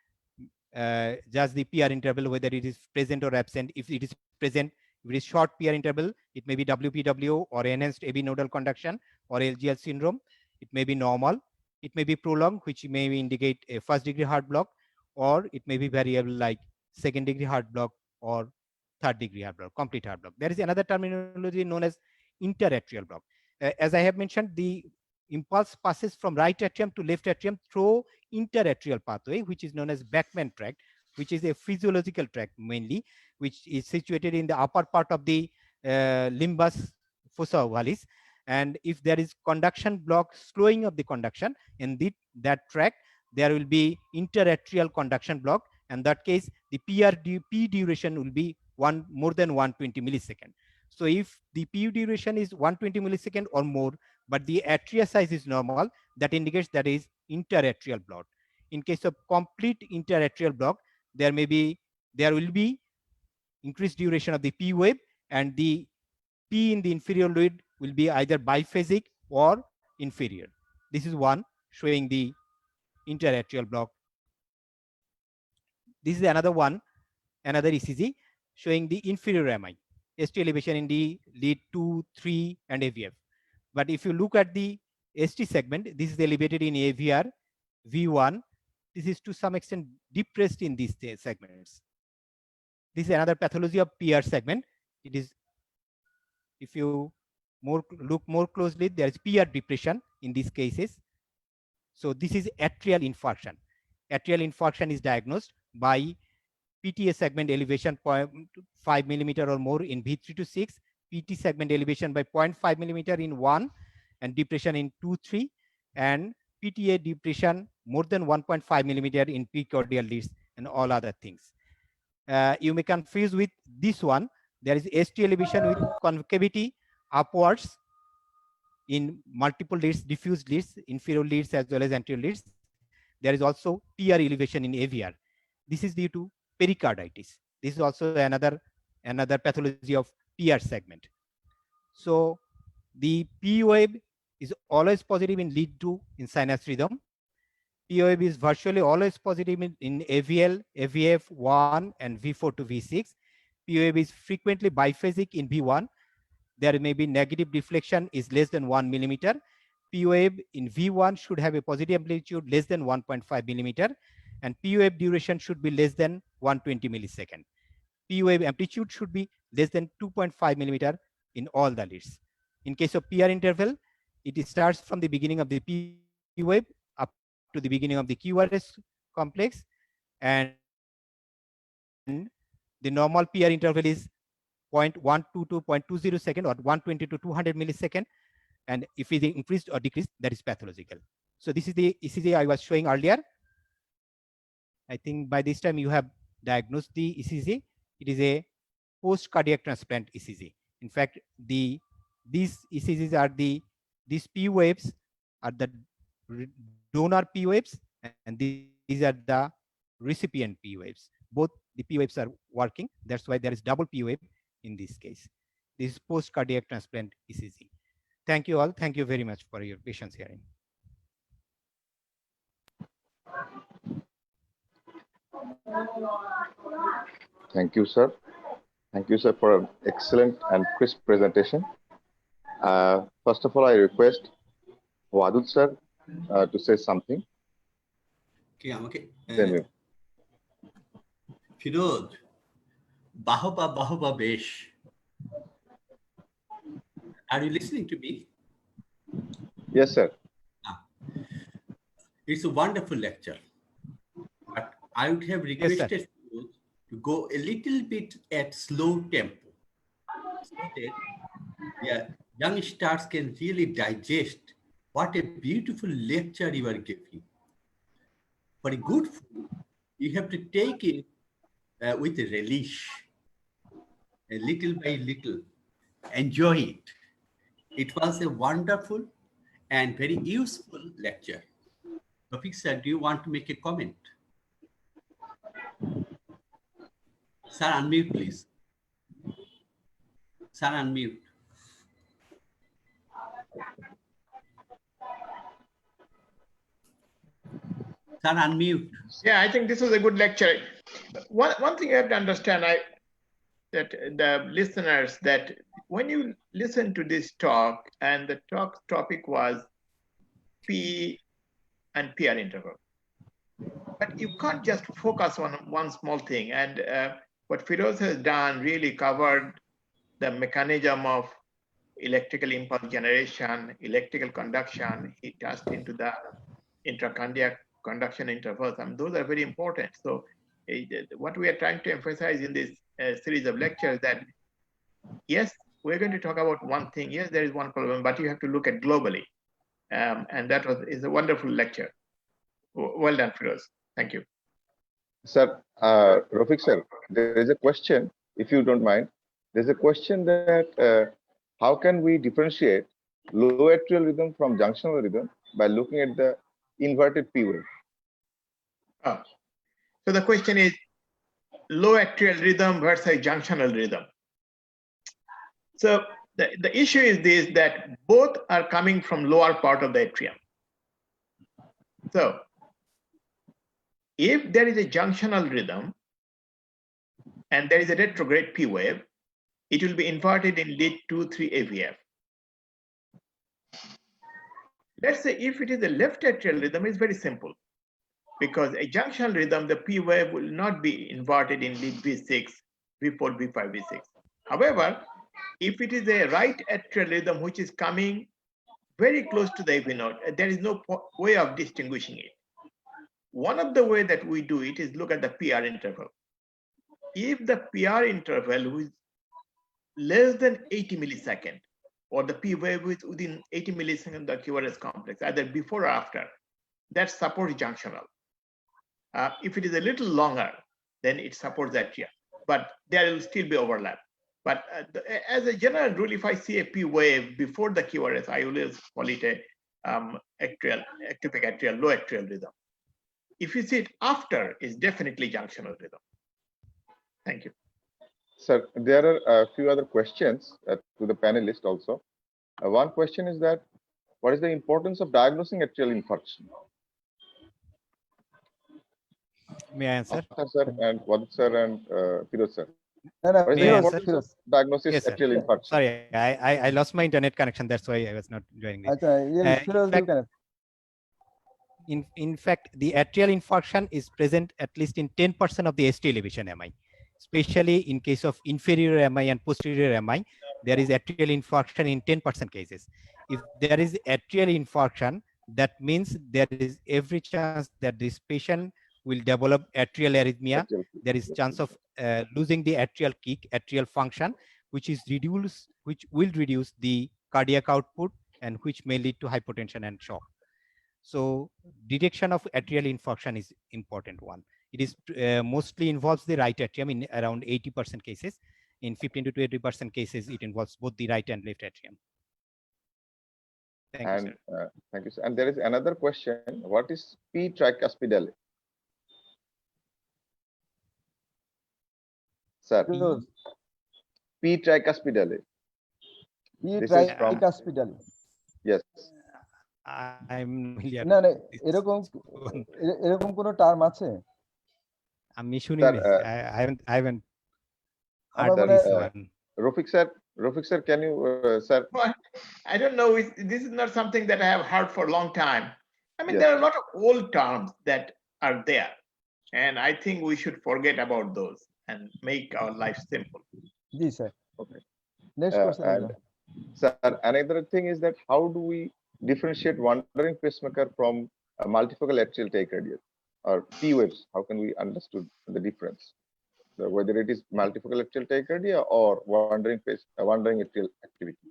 judge the PR interval, whether it is present or absent. If it is present, if it is short PR interval, it may be WPW or enhanced AV nodal conduction or LGL syndrome. It may be normal. It may be prolonged, which may indicate a first degree heart block, or it may be variable like second degree heart block or third degree heart block, complete heart block. There is another terminology known as interatrial block. As I have mentioned, the impulse passes from right atrium to left atrium through interatrial pathway, which is known as Bachmann tract, which is a physiological tract mainly, which is situated in the upper part of the limbus fossa ovalis. And if there is conduction block, slowing of the conduction in that track, there will be interatrial conduction block. And that case, the P duration will be more than 120 millisecond. So if the P duration is 120 millisecond or more, but the atria size is normal, that indicates that is interatrial block. In case of complete interatrial block, there will be increased duration of the P wave, and the P in the inferior fluid will be either biphasic or inferior. This is one showing the interatrial block. This is another one, another ECG showing the inferior MI, ST elevation in the lead 2, 3, and AVF. But if you look at the ST segment, this is elevated in AVR, V1. This is to some extent depressed in these segments. This is another pathology of PR segment. It is, if you look more closely, there is PR depression in these cases. So this is atrial infarction. Atrial infarction is diagnosed by PTA segment elevation 0.5 millimeter or more in V3 to 6, PT segment elevation by 0.5 millimeter in 1, and depression in 2, 3, and PTA depression more than 1.5 millimeter in precordial leads and all other things. You may confuse with this one. There is ST elevation with concavity upwards in multiple leads, diffuse leads, inferior leads as well as anterior leads. There is also PR elevation in AVR. This is due to pericarditis. This is also another pathology of PR segment. So the P wave is always positive in lead 2 in sinus rhythm. P wave is virtually always positive in AVL, AVF 1 and V4 to V6. P wave is frequently biphasic in V1. There may be negative deflection is less than 1 millimeter. P wave in V1 should have a positive amplitude less than 1.5 millimeter, and P wave duration should be less than 120 millisecond. P wave amplitude should be less than 2.5 millimeter in all the leads. In case of PR interval, it starts from the beginning of the P wave up to the beginning of the QRS complex, and the normal PR interval is 0.1 to 0.20 second or 120 to 200 millisecond. And if it is increased or decreased, that is pathological. So this is the ECG I was showing earlier. I think by this time you have diagnosed the ECG. It is a post-cardiac transplant ECG. In fact, these ECGs are these P waves are the donor P waves, and these are the recipient P waves. Both the P waves are working. That's why there is double P wave in this case. This is post-cardiac transplant ECG. Thank you all. Thank you very much for your patience hearing. Thank you, sir. Thank you, sir, for an excellent and crisp presentation. First of all, I request Wadud sir to say something. Okay. Then we. Firod, Bahoba Besh. Are you listening to me? Yes, sir. It's a wonderful lecture, but I would have requested you to go a little bit at slow tempo, so that young stars can really digest what a beautiful lecture you are giving. For a good food, you have to take it with a relish, a little by little, enjoy it. It was a wonderful and very useful lecture. Tawfiq sir, do you want to make a comment? Sir, unmute, please. Sir, unmute. Sir, unmute. Yeah, I think this was a good lecture. One thing you have to understand, that the listeners, that when you listen to this talk, and the topic was P and PR interval, but you can't just focus on one small thing. And what Firoz has done really covered the mechanism of electrical impulse generation, electrical conduction. He touched into the intracardiac conduction intervals, and those are very important. So what we are trying to emphasize in this series of lectures, that yes, we're going to talk about one thing. Yes, there is one problem, but you have to look at globally. And that is a wonderful lecture. Well done, Firoz. Thank you. Sir, Rafiq sir, there is a question, if you don't mind. There's a question that how can we differentiate low atrial rhythm from junctional rhythm by looking at the inverted P wave? Oh. So the question is low atrial rhythm versus junctional rhythm. So the issue is this, that both are coming from lower part of the atrium. So if there is a junctional rhythm and there is a retrograde P wave, it will be inverted in lead 2-3 AVF. Let's say if it is a left atrial rhythm, it's very simple. Because a junctional rhythm, the P wave will not be inverted in lead V6, V4, V5, V6. However, if it is a right atrial rhythm which is coming very close to the AV node, there is no way of distinguishing it. One of the ways that we do it is look at the PR interval. If the PR interval is less than 80 milliseconds, or the P wave is within 80 milliseconds of the QRS complex, either before or after, that supports junctional. If it is a little longer, then it supports atria, but there will still be overlap. But as a general rule, if I see a P wave before the QRS, I always call it a ectopic atrial, low atrial rhythm. If you see it after, it's definitely junctional rhythm. Thank you. Sir, there are a few other questions to the panelists also. One question is that, what is the importance of diagnosing atrial infarction? May I answer? Akhtar sir and Wadud sir and Firoz sir. No, no, What is May the I importance answer? of diagnosis Yes, sir. atrial infarction? Sorry, I lost my internet connection. That's why I was not joining this. yes, in Firoz, you fact- can. In fact, the atrial infarction is present at least in 10% of the ST elevation MI, especially in case of inferior MI and posterior MI. There is atrial infarction in 10% cases. If there is atrial infarction, that means there is every chance that this patient will develop atrial arrhythmia. There is chance of losing the atrial kick, atrial function, which will reduce the cardiac output and which may lead to hypotension and shock. So detection of atrial infarction is important one. It is mostly involves the right atrium in around 80% cases. In 15 to 20% cases, it involves both the right and left atrium. Thank you, sir. Thank you, sir. And there is another question. What is P tricuspidale? Sir, Firoz, P tricuspidale. P This is from- tricuspidal. Yes. I'm না না এরকম কোনো term আছে? আমি শুনি Sir, I haven't আমার heard মনে this হয়- one. Rafiq sir, can you, sir? Well, I don't know. This is not something that I have heard for a long time. I mean, Yes. there are a lot of old terms that are there. And I think we should forget about those and make our life simple. G sir. Okay. Next question. And sir, another thing is that how do we differentiate wandering pacemaker from multifocal atrial tachycardia or P waves? How can we understand the difference? Whether it is multifocal atrial tachycardia or wandering atrial activity?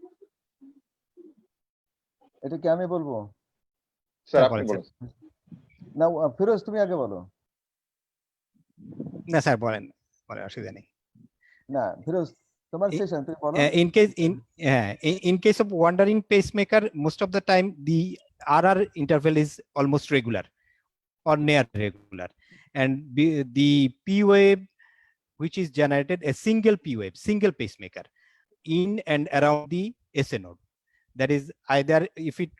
এটা কি আমি বলবো? Sir, Sir, আপনি বলেন, বলুন। না ফিরোজ তুমি আগে বলো। না স্যার বলেন, অসুবিধা নেই। না ফিরোজ তোমার সেশন তুমি বলো। In case of wandering pacemaker, most of the time the RR interval is almost regular or near regular, and the P wave which is generated a single P wave, single pacemaker in and around the SA node. That is either if it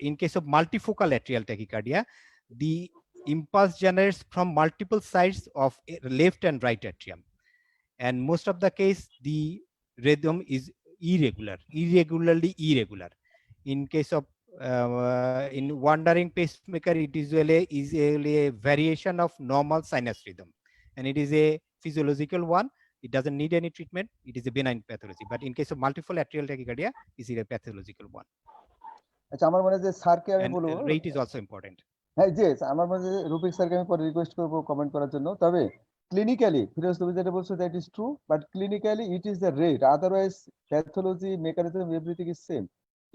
in case of multifocal atrial tachycardia, the impulse generates from multiple sides of left and right atrium, and most of the case the rhythm is irregularly irregular. In case of in wandering pacemaker, it is usually a variation of normal sinus rhythm, and it is a physiological one. It doesn't need any treatment. It is a benign pathology. But in case of multiple atrial tachycardia, it is a pathological one. আচ্ছা আমার মনে হয় যে স্যারকে আমি And বলবো। rate is also important. হ্যাঁ জি আমার মনে হয় রফিক স্যারকে আমি পরে রিকোয়েস্ট করব কমেন্ট করার জন্য। তবে clinically, Firoz, তুমি যেটা বলছো that is true, but clinically it is the rate. Otherwise, pathology, mechanism, everything is same.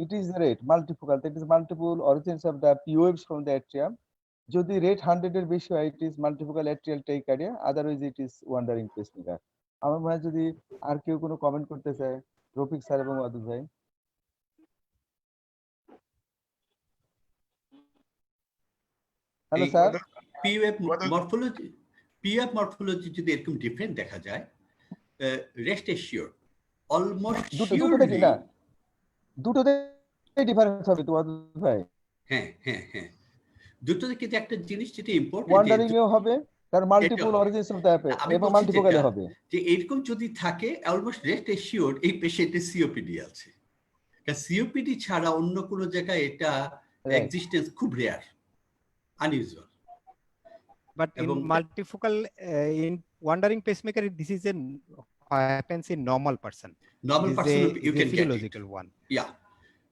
It is the rate, multifocal. That is multiple origins of the P waves from the atrium. যদি rate 100 এর বেশি হয়, it is multifocal atrial tachycardia. Otherwise, it is wandering pacemaker. আমার মনে হয় যদি আর কেউ কোনো কমেন্ট করতে চায়, রফিক স্যার এবং অদুল ভাই। হ্যালো এই স্যার। পিওএফ What- মরফোলজি যদি এরকম ডিফারেন্ট দেখা যায়, রেস্ট এশিওর অলমোস্ট দুটো দেখি না, দুটোতে ডিফারেন্স হবে তো অদুল ভাই। হ্যাঁ হ্যাঁ হ্যাঁ, দুটোতে কিন্তু একটা জিনিস যেটা ইম্পর্টেন্ট, ওয়ান্ডারিং এও হবে, তার মাল্টিপল হবে। অরিজিনস অফ দ্য আমি এবং বলছি মাল্টিফোকালে যেটা, হবে। যে এরকম যদি থাকে অলমোস্ট রেস্ট এশিওর এই পেশেন্টের সিওপিডি আছে। সিওপিডি ছাড়া অন্য কোনো জায়গায় এটা Right. এক্সিস্টেন্স খুব রেয়ার, আনইউজুয়াল। But in এবং- multifocal, in wandering pacemaker, this is happens in normal person. Normal It is person you a can get it, physiological one. Yeah,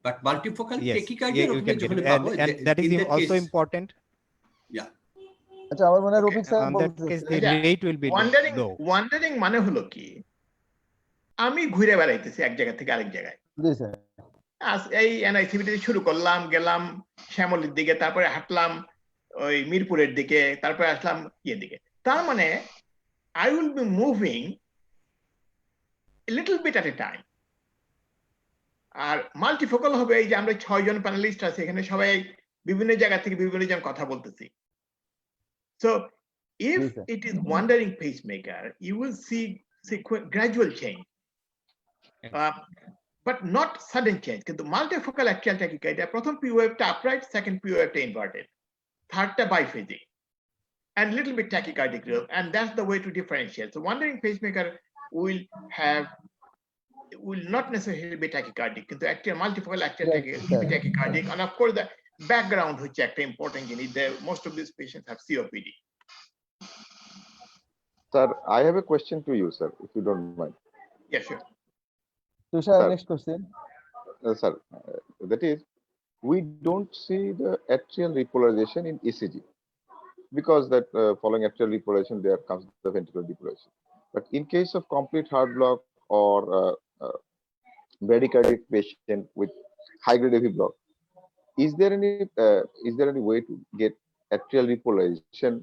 but multifocal Yes, টেকিকার্ডিয়ার you ওখানে can get যখন it. পাবো, And that is in that also case- important. ইয়া, আচ্ছা, আমার মনে হয় Rafiq sir On that case, বলতেছে। the rate will be low. Wandering মানে হলো কি, আমি ঘুরে বেড়াইতেছি এক জায়গা থেকে আরেক জায়গায়। জি স্যার। এই এনআইসিবিটি শুরু করলাম, গেলাম শ্যামলীর দিকে, তারপরে হাঁটলাম ওই মিরপুরের দিকে, তারপরে আসলাম ইয়ের দিকে। তার মানে I will be moving little bit at a time. আর মাল্টিফোকাল হবে এই যে আমরা 6 জন প্যানেলিস্ট আছে এখানে, সবাই বিভিন্ন জায়গা থেকে বিভিন্ন জন কথা বলতেছি। So if Yes, sir. it is wandering pacemaker, you will see gradual change, but not sudden change. কিন্তু multifocal atrial tachycardia, প্রথম P wave টা upright, second P wave টা inverted, third টা biphasic, and little bit tachycardic rhythm, and that's the way to differentiate. So wandering pacemaker will not necessarily be tachycardic, কিন্তু atrial multifocal atrial Right, tachycardia will be sir. tachycardic, and of course the background হচ্ছে একটা important জিনিস, most of these patients have COPD. Sir, I have a question to you, sir, if you don't mind. Yeah, sure. Tushar, Sir. Next question. Sir, that is, we don't see the atrial repolarization in ECG because that following atrial repolarization, there comes the ventricular depolarization. But in case of complete heart block or bradycardic patient with high-grade AV block, is there any way to get atrial repolarization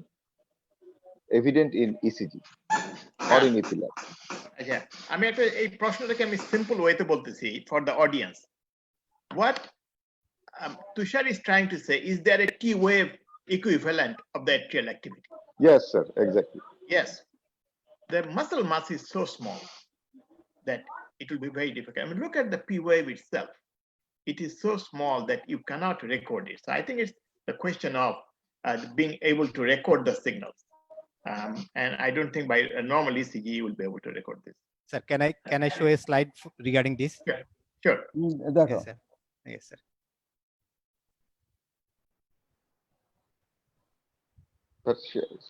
evident in ECG or in EP lab? আচ্ছা, আমি একটা এই প্রশ্নটাকে আমি simple ওয়েতে বলতেছি for the audience. What Tushar is trying to say, is there a T wave equivalent of the atrial activity? Yes, sir, exactly. Yes. The muscle mass is so small that it will be very difficult. I mean, look at the P wave itself. It is so small that you cannot record it. So I think it's the question of being able to record the signals. And I don't think by a normal ECG you will be able to record this. Sir, can I show a slide regarding this? Sure. দেখো, Yes, sir. Yes, sir. That's yes.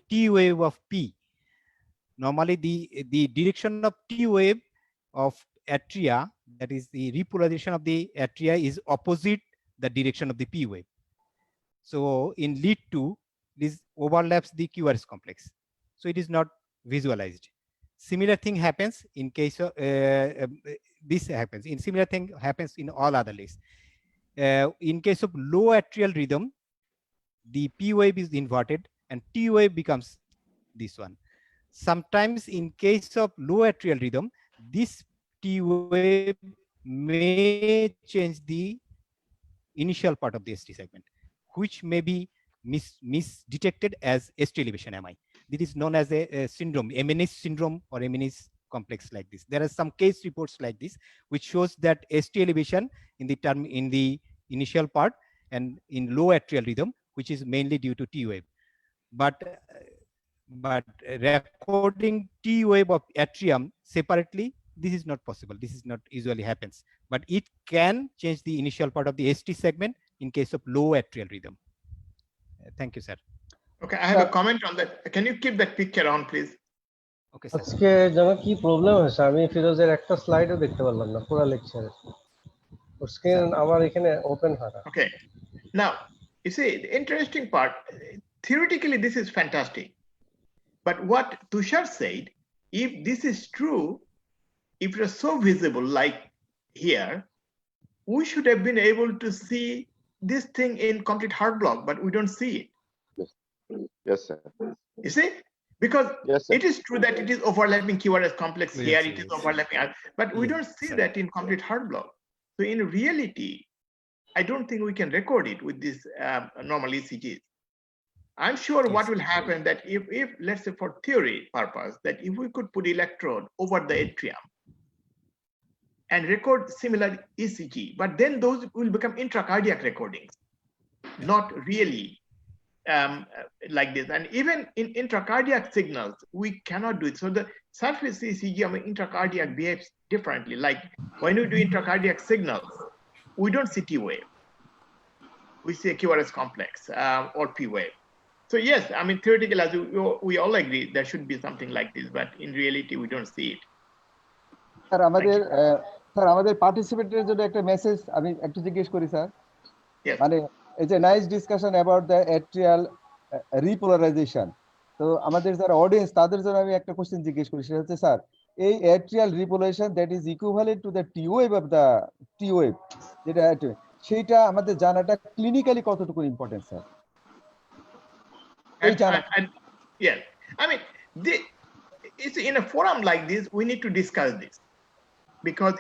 T wave of P. Normally, the direction of T wave of atria, that is the repolarization of the atria, is opposite the direction of the P wave. So in lead 2, this overlaps the QRS complex. So it is not visualized. Similar thing happens in case of this happens. In similar thing happens in all other leads. In case of low atrial rhythm, the P wave is inverted and T wave becomes this one. Sometimes in case of low atrial rhythm, this T wave may change the initial part of the ST segment, which may be misdetected as ST elevation MI. This is known as a syndrome, Amenis syndrome or Amenis complex like this. There are some case reports like this, which shows that ST elevation in the initial part and in low atrial rhythm, which is mainly due to T wave. But recording T wave of atrium separately, this is not possible. This is not usually happens. but it can change the initial part of the ST segment in case of low atrial rhythm. Thank you, sir. Okay, I have a comment on that. Can you keep that picture on, please? Okay, sir. আজকে যেন কি problem হয়েছে আমি ফিরোজের একটা স্লাইডও দেখতে পারলাম না পুরো লেকচারে ওর স্ক্রিন আমার এখানে ওপেন হয় না Okay. Now, you see, the interesting part, theoretically, this is fantastic. But what Tushar said, if this is true, if it is so visible like here, we should have been able to see this thing in complete heart block, but we don't see it. Yes, sir. You see? Because Yes, sir. it is true that it is overlapping QRS complex Yes, here, it is yes. overlapping, but we Yes, don't see sir. that in complete heart block. So in reality, I don't think we can record it with this normal ECGs. I'm sure what Yes. will happen that if let's say for theory purpose, that if we could put electrode over the atrium and record similar ECG, but then those will become intracardiac recordings, not really like this. And even in intracardiac signals, we cannot do it. So the surface ECG of intracardiac behaves differently. Like when we do intracardiac signals, we don't see T wave. We see a QRS complex or P wave. So yes, I mean, theoretically, as we all agree, there should be something like this, but in reality, we don't see it. Sir আমাদের পার্টিসিপেন্টের জন্য একটা message আমি একটু জিজ্ঞেস করি sir Yes. মানে এই যে nice discussion about the atrial repolarization তো আমাদের যারা অডিয়েন্স তাদের জন্য আমি একটা কোশ্চেন জিজ্ঞেস করি সেটা হচ্ছে স্যার এই atrial repolarization that is equivalent to the T wave of the T wave যেটা সেইটা আমাদের জানাটা ক্লিনিক্যালি কতটুকু important sir And yes, I mean, it's in a forum like this, we need to discuss this because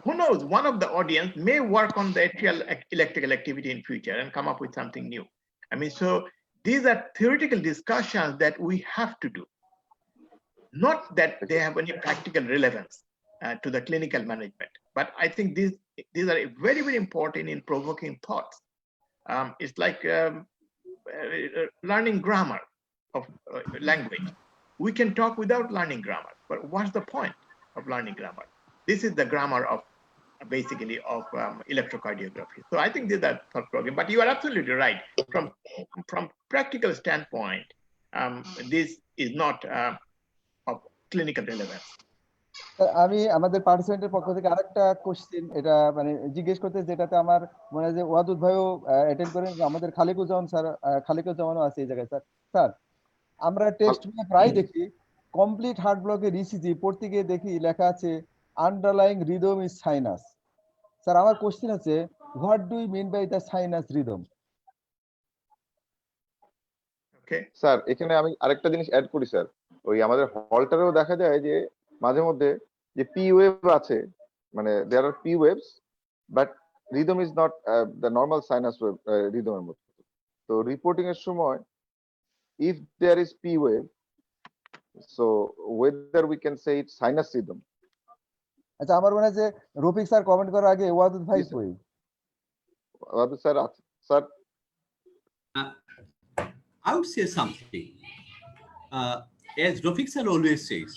who knows, one of the audience may work on the atrial electrical activity in future and come up with something new. I mean, so these are theoretical discussions that we have to do, not that they have any practical relevance to the clinical management. But I think these are very, very important in provoking thoughts. It's like learning grammar of language. We can talk without learning grammar, but what's the point of learning grammar? This is the grammar of basically of electrocardiography. So I think these are thought provoking, but you are absolutely right. From practical standpoint, this is not of clinical relevance. আমি আমাদের পার্টিসিপেন্টের পক্ষ থেকে আরেকটা question এটা মানে জিজ্ঞেস করতে যেটাতে আমার মনে হয় যে ওয়াদুদ ভাইও অ্যাটেন্ড করেন আমাদের খালিকুজ্জামান স্যার খালিকুজ্জামানও আছে এই জায়গায় স্যার স্যার আমরা টেস্ট প্রায় দেখি কমপ্লিট হার্ট ব্লকের ইসিজি পড়তে গিয়ে দেখি লেখা আছে underlying rhythm is sinus sir আমার কোশ্চেন আছে what do you mean by the sinus rhythm okay sir এখানে আমি আরেকটা জিনিস অ্যাড করি স্যার ওই আমাদের হলটারেও দেখা যায় যে মাঝে মধ্যে যে পি ওয়েভ আছে মানে there are P waves but rhythm is not the normal sinus wave রিদমের মতো তো রিপোর্টিং এর সময় if there is P wave, so whether we can say it's sinus rhythm. আচ্ছা আমার মনে হয় যে রফিক স্যার কমেন্ট করার আগে ওয়াদুদ ভাই Yes, sir. কই Sir, sir, I would say something. As Rafik sir always says,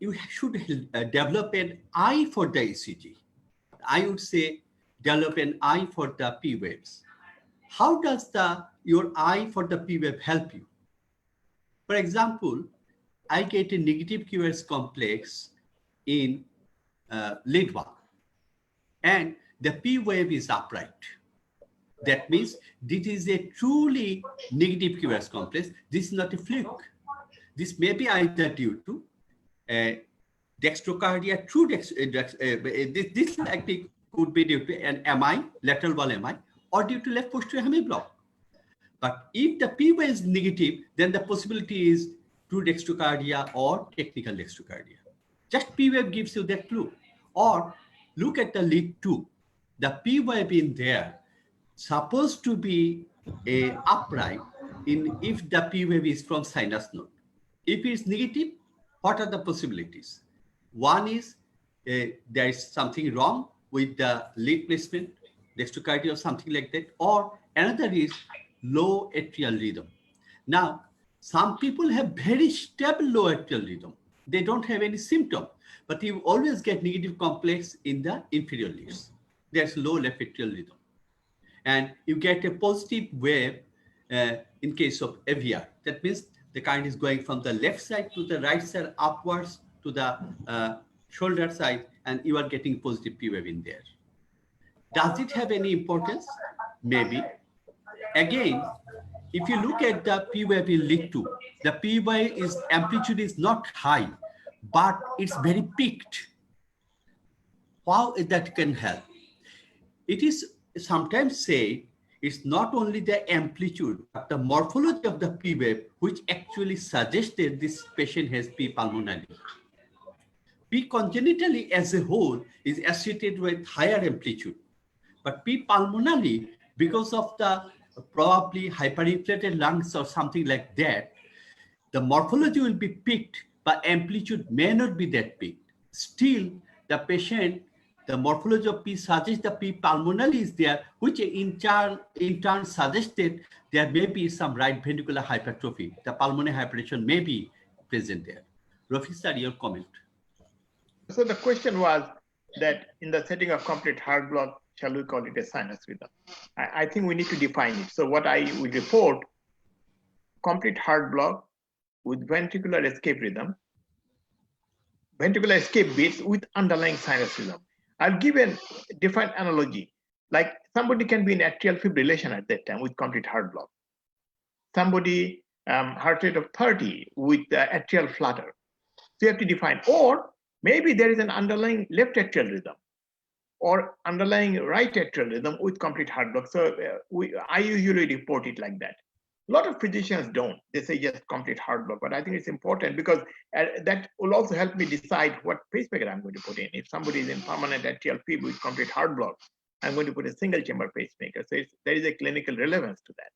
you should develop an eye for the ECG. I would say develop an eye for the P waves. How does your eye for the P wave help you? For example, I get a negative QRS complex in lead one, and the P wave is upright. That means this is a truly negative QRS complex. This is not a fluke. This may be either due to dextrocardia, this likely could be due to an MI, lateral wall MI, or due to left posterior hemiblock. But if the P wave is negative, then the possibility is true dextrocardia or technical dextrocardia. Just P wave gives you that clue. Or look at the lead 2. The P wave in there supposed to be a upright if the P wave is from sinus node. If it is negative, what are the possibilities? One is there is something wrong with the lead placement, dextrocardia or something like that, or another is low atrial rhythm. Now, some people have very stable low atrial rhythm. they don't have any symptom, but you always get negative complex in the inferior leads. There's low left atrial rhythm. And you get a positive wave in case of AVR. That means the current is going from the left side to the right side upwards to the shoulder side, and you are getting positive P wave in there. Does it have any importance? Maybe. Again, if you look at the P wave in lead 2, the P wave amplitude is not high, but it's very peaked. How that can help? It is sometimes said it's not only the amplitude, but the morphology of the P wave, which actually suggested this patient has P pulmonale. P congenitally as a whole is associated with higher amplitude, but P pulmonale, because of the probably hyperinflated lungs or something like that, the morphology will be peaked, but amplitude may not be that peaked. Still, the patient, the morphology of P suggests the P pulmonale is there, which in turn suggested there may be some right ventricular hypertrophy. The pulmonary hypertension may be present there. Rafi sir, your comment. So the question was that in the setting of complete heart block, shall we call it a sinus rhythm? I think we need to define it. So what I will report, complete heart block with ventricular escape rhythm, ventricular escape beats with underlying sinus rhythm. I'll give a different analogy. Like somebody can be in atrial fibrillation at that time with complete heart block. Somebody heart rate of 30 with atrial flutter. So you have to define, or maybe there is an underlying left atrial rhythm or underlying right atrial rhythm with complete heart block. So I usually report it like that. A lot of physicians don't. They say just complete heart block, but I think it's important because that will also help me decide what pacemaker I'm going to put in. If somebody is in permanent atrial fib with complete heart block, I'm going to put a single chamber pacemaker. So there is a clinical relevance to that.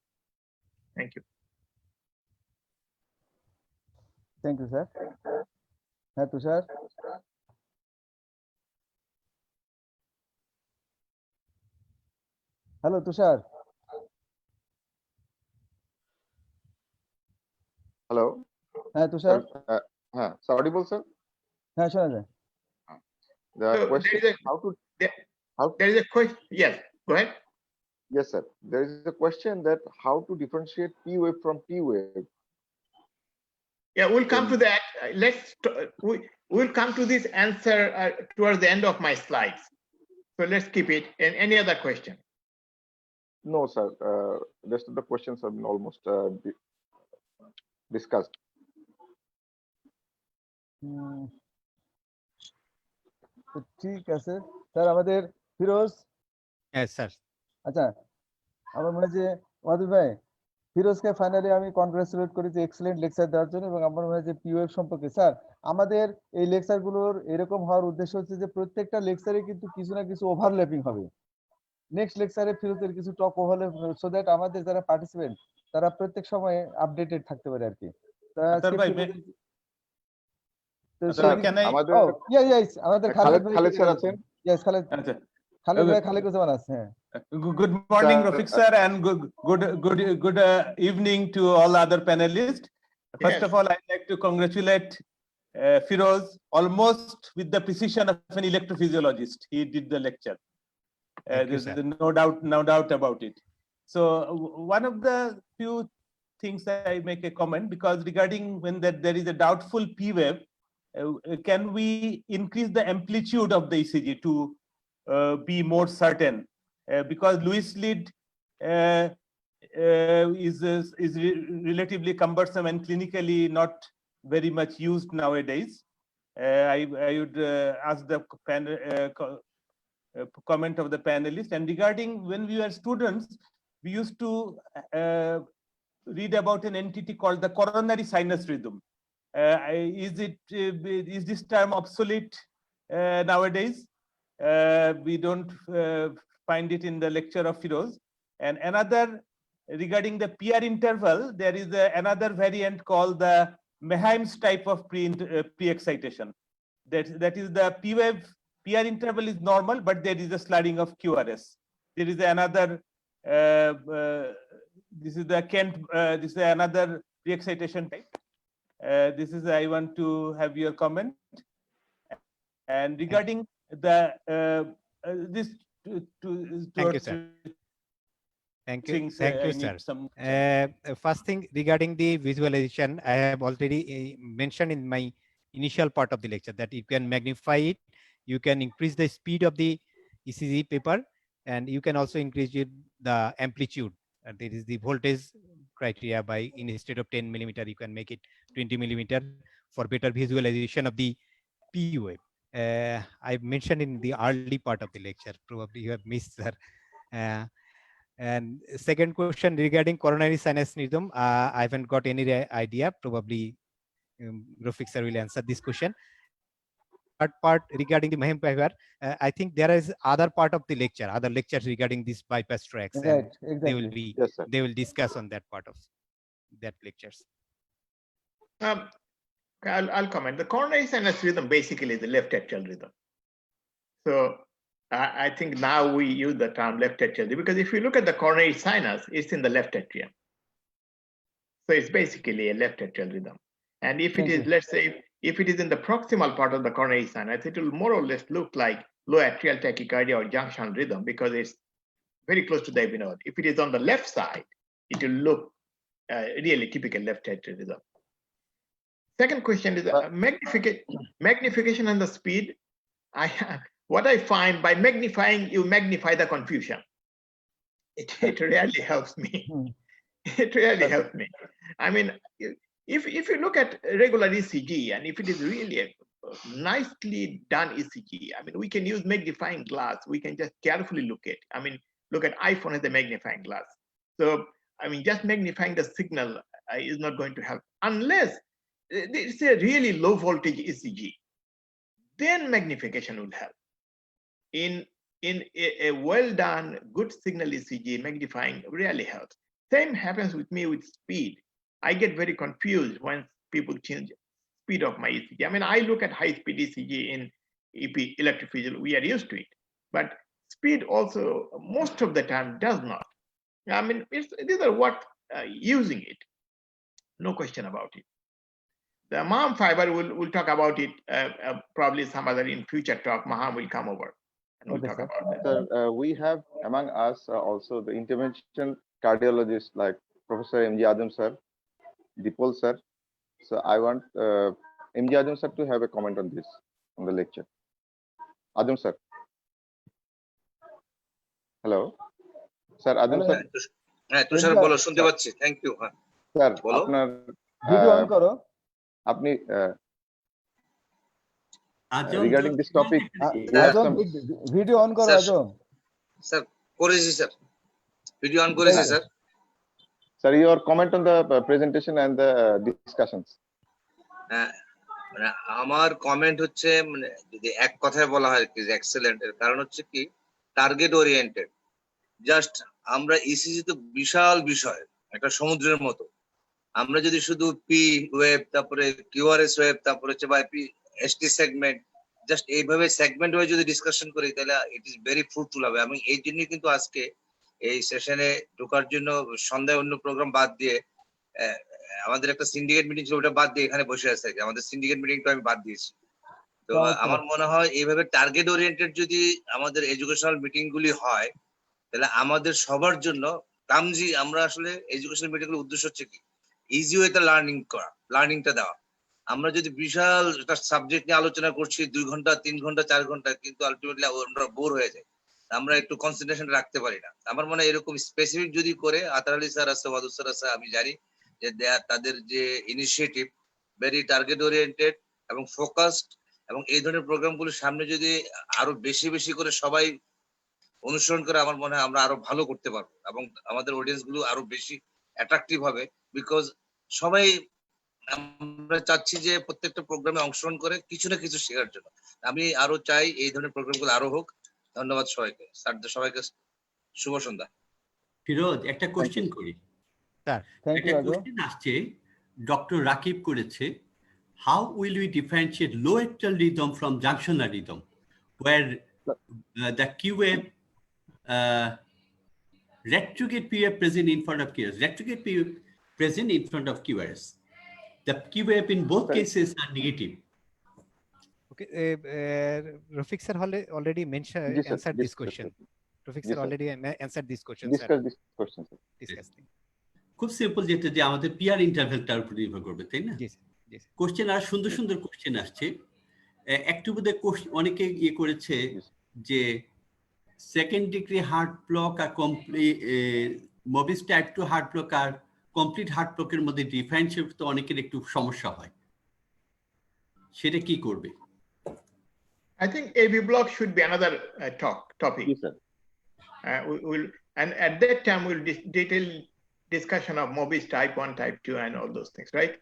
Thank you. Thank you, sir. Hi, Tushar. Hello, Tushar. Hello. Hi, Tushar. So audible, sir? হ্যাঁ শোনা যায়। The So question there is how to there is a question. Yes, go ahead. yes, sir. There is a question that how to differentiate P wave from T wave. Yeah, we'll come to that. We'll come to this answer towards the end of my slides. So let's keep it. And any other question? No, sir. Rest of the questions have been almost discussed. তো ঠিক আছে sir, আমাদের Firoz. Yes, sir. আচ্ছা, আমার মনে হয় যে মাধুর ভাই, ফিরোজকে ফাইনালি আমি কনগ্রাচুলেট করেছি এক্সেলেন্ট লেকচার দেওয়ার জন্য। এবং আমার মনে হয় যে পিওএফ সম্পর্কে স্যার আমাদের এই লেকচারগুলোর এরকম হওয়ার উদ্দেশ্য হচ্ছে যে প্রত্যেকটা লেকচারে কিন্তু কিছু না কিছু ওভারল্যাপিং হবে। নেক্সট লেকচারে ফিরোজের কিছু টক ওভারল্যাপ, সো দ্যাট আমাদের যারা পার্টিসিপেন্ট তারা প্রত্যেক সময় আপডেটেড থাকতে পারে আর কি। আমাদের খালেদ স্যার আছেন। খালেদ ভাই খালেকুজ্জামান আছে। Good morning, Rafiq sir, and good evening to all other panelists. First of all, I'd like to congratulate Firoz almost with the precision of an electrophysiologist. He did the lecture. There's no doubt about it. So one of the few things that I make a comment, because regarding when there is a doubtful P wave, can we increase the amplitude of the ECG to be more certain? Because Lewis lead is relatively cumbersome and clinically not very much used nowadays. I would ask the comment of the panelists. And regarding when we were students, we used to read about an entity called the coronary sinus rhythm. Is this term obsolete nowadays? We don't find it in the lecture of Firoz. And another, regarding the PR interval, there is another variant called the Meheim's type of pre-excitation. That is the P wave, PR interval is normal, but there is a sliding of QRS. There is another, this is the Kent, this is another pre-excitation type. This is, I want to have your comment. And regarding the this Thank you, sir. Thank you. things, Thank I you, need sir. some. First thing regarding the visualization, I have already mentioned in my initial part of the lecture that you can magnify it, you can increase the speed of the ECG paper, and you can also increase the amplitude. There is the voltage criteria by, instead of 10 millimeter, you can make it 20 millimeter for better visualization of the P wave. I mentioned in the early part of the lecture, probably you have missed, sir. And second question regarding coronary sinus rhythm, I haven't got any idea. Probably Rafiq sir will answer this question. Third part regarding the Mahim fiber, I think there is other part of the lecture, other lectures regarding this bypass tracks, and Right, they will exactly. be, Yes, sir. they will discuss on that part of that lectures. I'll comment. The coronary sinus rhythm basically is the left atrial rhythm. So I think now we use the term left atrial because if you look at the coronary sinus, it's in the left atrium. So it's basically a left atrial rhythm. And if it is, let's say, if it is in the proximal part of the coronary sinus, it will more or less look like low atrial tachycardia or junction rhythm because it's very close to the AV node. If it is on the left side, it will look really typical left atrial rhythm. Second question is magnification and the speed. What I find by magnifying, you magnify the confusion. It really helps me. It really helps me. I mean, if you look at regular ECG and if it is really a nicely done ECG, I mean, we can use magnifying glass. We can just carefully look at. I mean, look at iPhone as a magnifying glass. So I mean, just magnifying the signal is not going to help unless it's a really low voltage ECG. Then magnification will help. In a well done, good signal ECG, magnifying really helps. Same happens with me with speed. I get very confused when people change speed of my ECG. I mean, I look at high speed ECG in EP electrophysiology, we are used to it. But speed also, most of the time, does not. I mean, these are what using it. No question about it. The Maham fiber, we'll talk about it probably some other in future talk. Maham will come over and we'll talk about that. Sir, we have among us also the intervention cardiologists like Professor M.G. Adam sir, Dipal sir. So I want M.G. Adam sir to have a comment on this, on the lecture. Adam sir. Hello. Sir, Adam sir. হ্যাঁ তুষার বলো শুনতে পাচ্ছি thank you sir আপনার video on করো আপনি regarding this topic Azam video on করো Azam sir করেছি sir video on করেছি sir sir your comment on the presentation and the discussions মানে আমার কমেন্ট হচ্ছে মানে যদি এক কথায় বলা হয় কি এক্সেলেন্ট এর কারণ হচ্ছে কি টার্গেট ওরিয়েন্টেড জাস্ট আমরা ইসিজি তো বিশাল বিষয় একটা সমুদ্রের মতো আমরা যদি শুধু পি ওয়েব তারপরে কিউআরএস ওয়েব তারপরে হচ্ছে বা এসটি সেগমেন্ট জাস্ট এইভাবে সেগমেন্ট ওয়াইজ যদি ডিসকাশন করি তাহলে ইট ইজ ভেরি ফ্রুটফুল হবে এবং এই জন্যই কিন্তু আজকে এই সেশনে ঢোকার জন্য সন্ধ্যায় অন্য প্রোগ্রাম বাদ দিয়ে আমাদের একটা সিন্ডিকেট মিটিং ছিল ওটা বাদ দিয়ে এখানে বসে আছে আমাদের সিন্ডিকেট মিটিংটা আমি বাদ দিয়েছি তো আমার মনে হয় এইভাবে টার্গেট ওরিয়েন্টেড যদি আমাদের এডুকেশনাল মিটিং গুলি হয় তাহলে আমাদের সবার জন্য কামজি আমরা আসলে এডুকেশনাল মিটিং এর উদ্দেশ্য হচ্ছে কি ইজি ওয়েতে লার্নিং করা লার্নিংটা দেওয়া আমরা যদি বিশাল একটা সাবজেক্ট নিয়ে আলোচনা করছি 2 ঘন্টা 3 ঘন্টা 4 ঘন্টা কিন্তু আলটিমেটলি আমরা বোর হয়ে যাই আমরা একটু কনসেন্ট্রেশন রাখতে পারি না আমার মনে হয় এরকম স্পেসিফিক যদি করে আতার আলী স্যার আছে ওয়াদুদ স্যার আছে আমি জানি যে তাদের যে ইনিশিয়েটিভ ভেরি টার্গেট ওরিয়েন্টেড এবং ফোকাসড এবং এই ধরনের প্রোগ্রামগুলো সামনে যদি আরো বেশি বেশি করে সবাই অনুসরণ করে আমার মনে হয় আমরা আরো ভালো করতে পারবো এবং আমাদের অডিয়েন্স গুলো আরো বেশি অ্যাট্রাকটিভ হবে বিকজ সবাই আমরা চাচ্ছি যে প্রত্যেকটা প্রোগ্রামে অংশগ্রহণ করে কিছু না কিছু শেখার জন্য আমি আরো চাই এই ধরনের প্রোগ্রামগুলো আরো হোক ধন্যবাদ সবাইকে স্যার সবাইকে শুভ সন্ধ্যা ফিরোজ একটা কোশ্চেন করি স্যার একটা কোশ্চেন আসছে ডক্টর রাকিব করেছে how will we differentiate low atrial rhythm from junctional rhythm where the Q wave retrograde P wave present in front of QRS retrograde P wave present in front of QRS The P wave in both Correct. cases are negative. Okay, Rafiq sir already mentioned, Yes, sir. answered Yes, this question. Rafiq Yes, sir sir. already answered this question, sir. Discuss this question, sir. Discuss. খুব simple, যেটা যে আমাদের PR ইন্টারভেলটার উপর নির্ভর করবে, তাই না? জি sir, জি sir. Question আর সুন্দর সুন্দর কোশ্চেন আসছে। একটু বোধহয় অনেকে ইয়ে করেছে Yes. যে সেকেন্ড ডিগ্রি হার্ট ব্লক আর complete Mobitz type 2 heart block আর কমপ্লিট হার্ট ব্লকের মধ্যে ডিফারেন্সিয়েট তো অনেকের একটু সমস্যা হয়, সেটা কি করবে? I think AV block should be another topic. Yes, sir. And at that time we'll detail discussion of Mobis type 1, type 2, and all those things, right?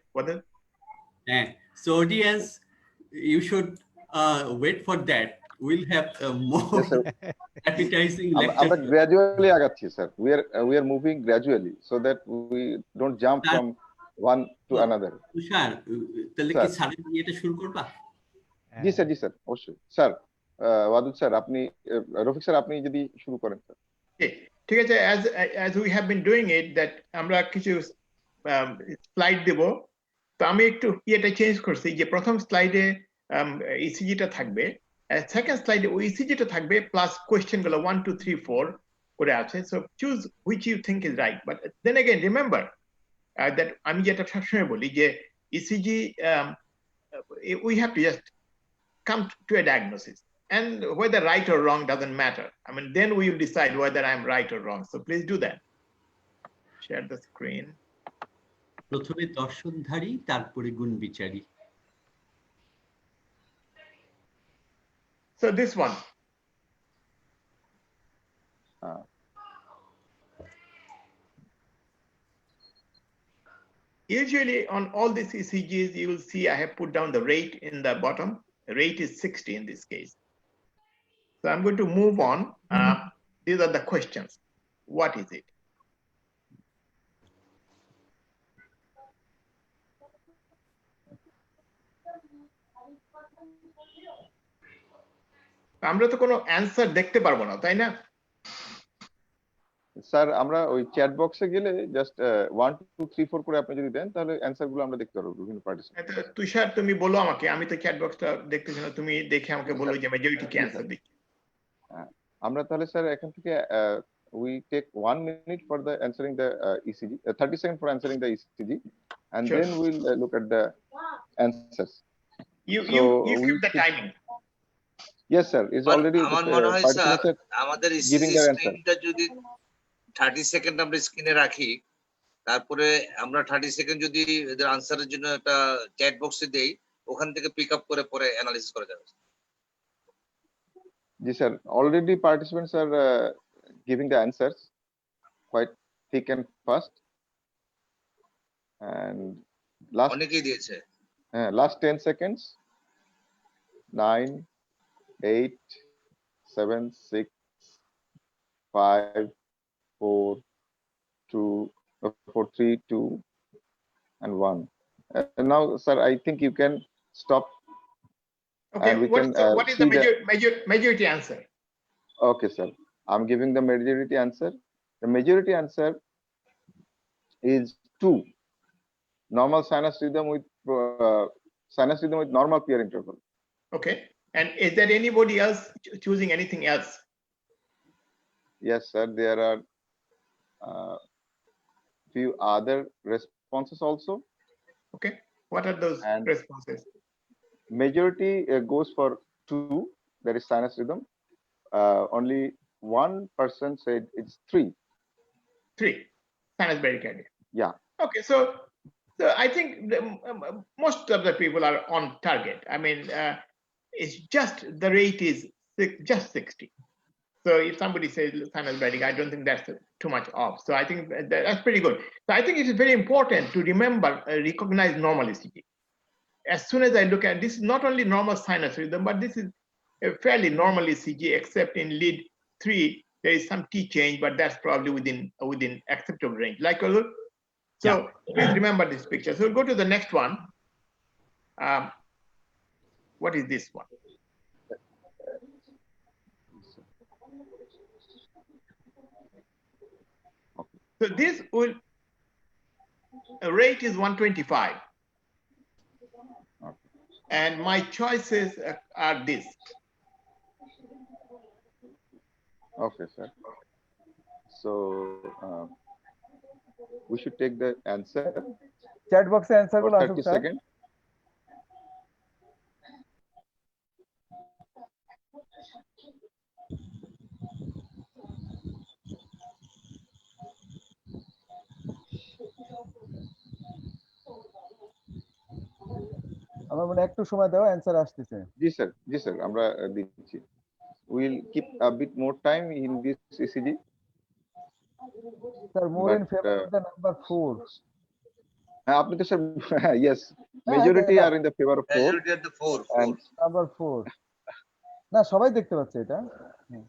So audience, you should wait for that. We'll have more Yes, sir. appetizing আমরা lecture. gradually আগাচ্ছি, sir. We are moving gradually so that we don't jump Sir. from one to another. তুষার, তাহলে কি Sir. স্যারের ইয়েটা শুরু করবা? জি sir, জি sir, অবশ্যই sir. Wadud sir, আপনি Rafiq sir, আপনি যদি শুরু করেন স্যার। ঠিক আছে, as we have been doing it, that আমরা কিছু স্লাইড দেব। তো আমি একটু ইয়েটা চেঞ্জ করছি, যে প্রথম স্লাইডে ইসিজিটা থাকবে, সেকেন্ড স্লাইডে ওই ইসিজিটা থাকবে প্লাস কোয়েশ্চেন গুলো 1 2 3 4 করে আছে। So choose which you think is right, but then again remember that আমি যেটা সবসময় বলি যে ECG we have to just come to a diagnosis, and whether right or wrong doesn't matter. I mean, then we will decide whether I'm right or wrong. So please do that. Share the screen. প্রথমে দর্শনধারী, তারপরে গুণ বিচারী। So this one. Usually on all these ECGs, you will see I have put down the rate in the bottom. The rate is 60 in this case. So I'm going to move on. These are the questions. What is it? আমরা তো কোনো answer দেখতে পারবো না, তাই না? Sir, আমরা ওই চ্যাট বক্সে গেলে জাস্ট 1 2 3 4 করে আপনি যদি দেন, তাহলে অ্যানসার গুলো আমরা দেখতে পারবো বিভিন্ন পার্টিসিপেন্ট। তুষার, তুমি বলো আমাকে, আমি তো চ্যাট বক্সটা দেখতেছি না, তুমি দেখে আমাকে বলো যে মেজরিটি কি অ্যানসার দিচ্ছে। আমরা তাহলে স্যার এখান থেকে we take 1 minute for the answering the ECG, 30 seconds for answering the ECG, and Sure. then we'll look at the answers. You keep the timing. Yes, sir. It's already আমার মনে হয় sir, participants আমাদের giving ECG their answer. স্ক্রিনটা যদি 30 second আমরা স্ক্রিনে রাখি, তারপরে আমরা 30 সেকেন্ড যদি এদের আনসারের জন্য একটা চ্যাট বক্সে দেই, ওখান থেকে পিক আপ করে পরে অ্যানালিসিস করা যাবে। Yes, sir. Already participants are giving the answers quite thick and fast. And অনেকেই দিয়েছে। last 10 seconds. 9, 8, 7, 6, 5, 4, 2, 4, 3, 2, and 1. And now, sir, I think you can stop. Okay, and we what is the majority answer? Okay, sir. I'm giving the majority answer. The majority answer is 2. Normal sinus rhythm with normal PR interval. Okay, and is there anybody else choosing anything else? Yes, sir. There are few other responses also. Okay, what are those And responses? Majority goes for 2. That is sinus rhythm. Only one person said it's 3. 3 sinus bradycardia. Yeah. Okay, so I think most of the people are on target. I mean, it's just the rate is just 60. So if somebody says sinus bradycardia, I don't think that's too much off. So I think that's pretty good. So I think it is very important to remember, recognize normal ECG. As soon as I look at this, is not only normal sinus rhythm, but this is a fairly normal ECG, except in lead 3 there is some T change, but that's probably within acceptable range. Like, so please remember this picture. So we'll go to the next one. What is this one? So this rate is 125. and my choices are this. Okay, sir. So we should take the answer Chat box answer for gulo 30 ashok sir. seconds. আমার মনে একটু সময় দাও answer আসতেছে। জি sir আমরা দিচ্ছি। We'll keep a bit more time in this ECG. Sir, more in But, favor of the number 4. আপনি তো sir yes majority are in the favor of 4 Majority at the 4. and Number 4. না সবাই দেখতে পাচ্ছে এটা।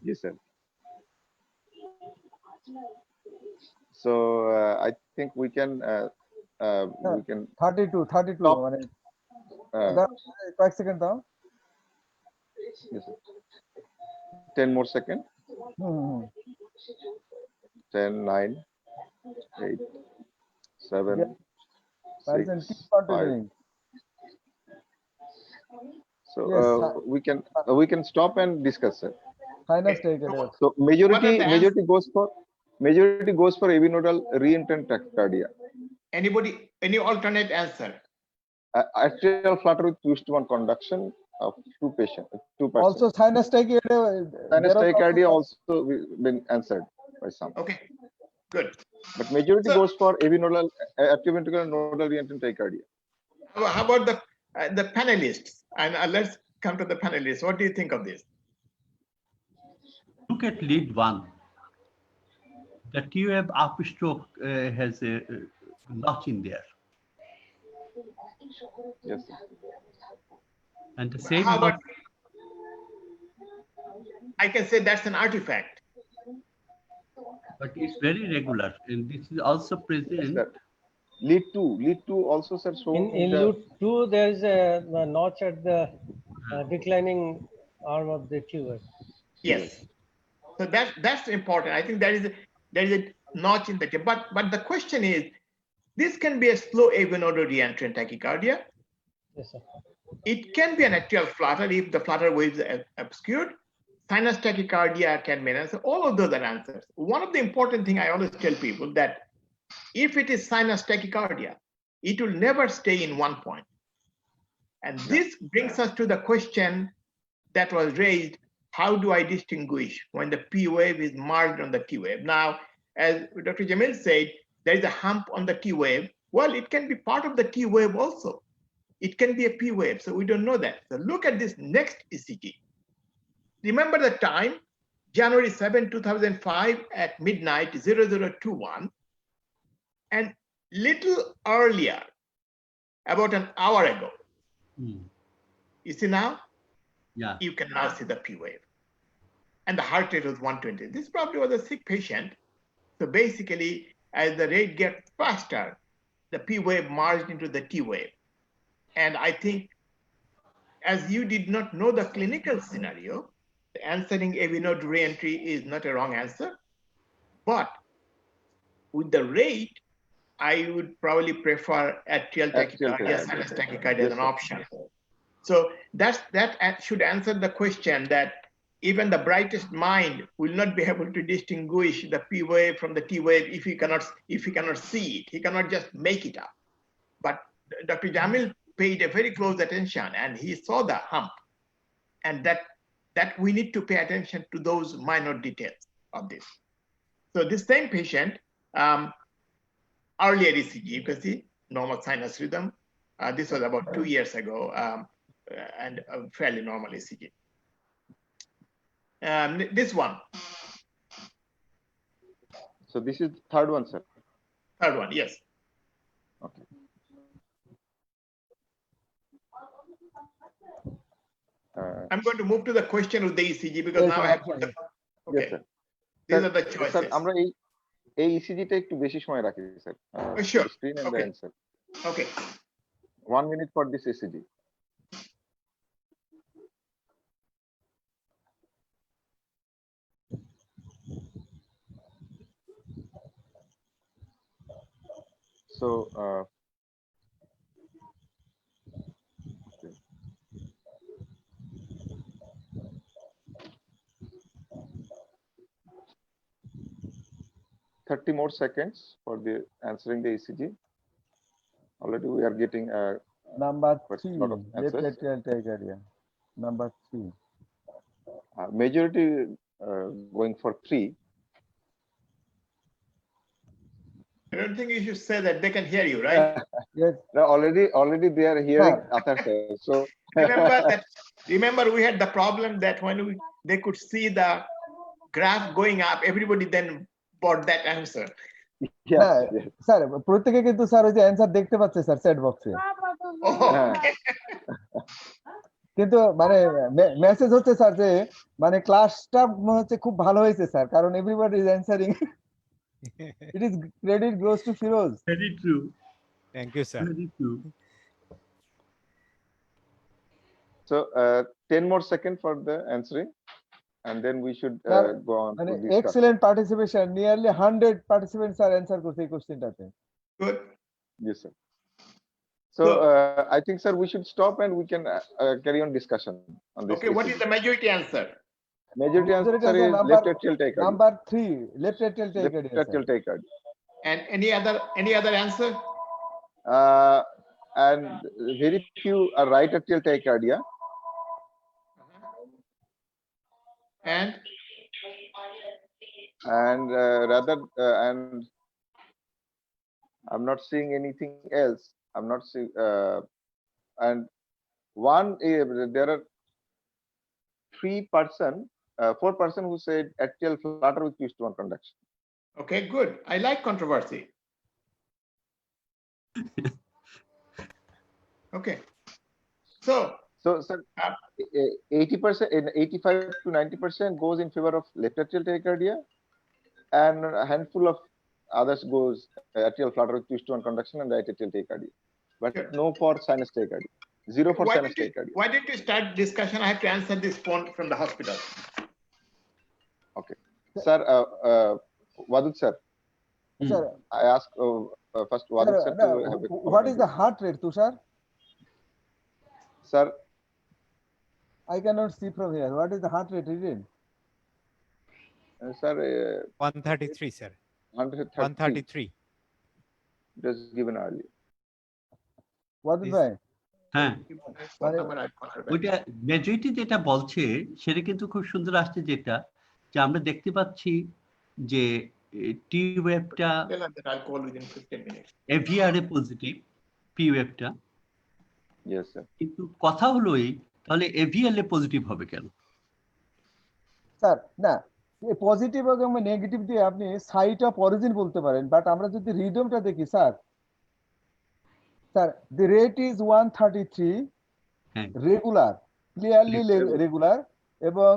yes sir. So I think we can 32 stop. মানে কয়েক second দাও। Yes, sir. 10 more second. 10, 9, 8, 7, Yeah. 6, Keep 5. continuing. So Yes, we can stop and discuss, sir. Sinus take it. So majority goes for AV nodal reentrant tachycardia. Any alternate answer? Atrial flutter with twist one conduction of 2 persons. Also sinus take it. Sinus tachycardia also been answered by some. Okay, good. But majority So- goes for AV nodal atrioventricular nodal reentrant tachycardia. How about the panelists? And let's come to the panelists. What do you think of this? Look at lead 1. The T-wave upstroke has a notch in there. Yes, sir. And the same How about, notch, I can say that's an artifact. but it's very regular. And this is also present. Sir. Lead 2 also, sir. So In loop 2, there is a notch at the declining arm of the tube. Yes. So that's important. I think there is a notch in the tip. But the question is, this can be a slow AV nodal reentrant tachycardia. Yes, sir. It can be an atrial flutter if the flutter waves are obscured. Sinus tachycardia can be an answer. All of those are answers. One of the important thing I always tell people that if it is sinus tachycardia, it will never stay in one point. And this brings us to the question that was raised: how do I distinguish when the P wave is merged on the T wave? Now, as Dr. Jamil said, there is a hump on the T wave. Well, it can be part of the T wave also. It can be a P wave, so we don't know that. So look at this next ECG. Remember the time, January 7, 2005 at midnight, 0021. And little earlier, about an hour ago, you see now? Yeah. You can now see the P wave. And the heart rate was 120. This probably was a sick patient. So basically, as the rate gets faster, the P wave merged into the T wave. And I think, as you did not know the clinical scenario, the answering AV node reentry is not a wrong answer. But with the rate, I would probably prefer atrial tachycardia, sinus tachycardia as an option. So that should answer the question that even the brightest mind will not be able to distinguish the P wave from the T wave if he cannot see it. He cannot just make it up. But Dr. Jamil paid a very close attention and he saw the hump, and that we need to pay attention to those minor details of this. So this same patient, earlier ECG, you can see normal sinus rhythm. This was about 2 years ago, and a fairly normal ECG. This one. So this is third one, sir. Third one, yes. Okay. I'm going to move to the question with the ECG because now I have put the, okay. Yes, sir. These Sir, are the choices. Sir আমরা এই ইসিজিটা একটু বেশি সময় রাখি sir Sure. Screen and Okay. Answer Okay. 1 minute for this ECG. So okay. 30 more seconds for the answering the ECG. Already we are getting Number quite a 3, lot of left answers. atrial tachycardia. Number 3. Majority going for 3. I don't think you should say that. They can hear you, right? Yes, No, already they are hearing other things. So Remember we had the problem that when they could see the graph going up, everybody then bought that answer. yes, হ্যাঁ, yes. Sir প্রত্যেকে কিন্তু sir ওই যে answer দেখতে পাচ্ছে sir chat বক্সে, Oh, okay. কিন্তু মানে মেসেজ হচ্ছে স্যার যে মানে ক্লাসটা মনে হচ্ছে খুব ভালো হয়েছে স্যার, কারণ everybody is answering. It is credit goes to Firoz. Very true. Thank you, sir. Very true. So 10 more seconds for the answering, and then we should Sir, go on মানে to discuss. Excellent participation, nearly 100 participants আর answer করছে এই কোশ্চেনটাতে। Good. Yes, sir. So I think, sir, we should stop and we can carry on discussion on this. Okay, what is the majority answer? Majority answer is number- left atrial tachycardia. Number 3, left atrial Left tachycardia। atrial tachycardia. And any other answer? And very few are right atrial tachycardia. And Rather and I'm not seeing anything else. I'm not seeing and one there are 4% who said atrial flutter with 2:1 conduction. okay, good. I like controversy. Okay. So Sir, 80%, 85 to 90% goes in favor of left atrial tachycardia, and a handful of others goes atrial flutter with 2:1 conduction and right atrial tachycardia, but Sure. no for sinus tachycardia. 0 for why sinus did, you, tachycardia. why did you start discussion? I have to answer this phone from the hospital. Sir, Wadud sir, sir I ask first Wadud sir to have a what is the heart rate Tushar? sir. I cannot see from here. What is the heart rate reading? Sir, 133, sir. 133 133. was given earlier. What is ভাই? হ্যাঁ, মানে ওইটা majority যেটা বলছে সেটা কিন্তু খুব সুন্দর আসছে, যেটা যে আমরা দেখতে পাচ্ছি যে টি ওয়েভটা Tell her that I'll call within 15 minutes. AVR এ পজিটিভ, পি ওয়েভটা, Yes, sir. কিন্তু কথা হলো এই, তাহলে এভিএল এ পজিটিভ হবে কেন? স্যার না, পজিটিভ এবং নেগেটিভ দিয়ে আপনি সাইট অফ অরিজিন বলতে পারেন, বাট আমরা যদি রিদমটা দেখি স্যার, the rate is 133 হ্যাঁ, regular, clearly Regular. regular, এবং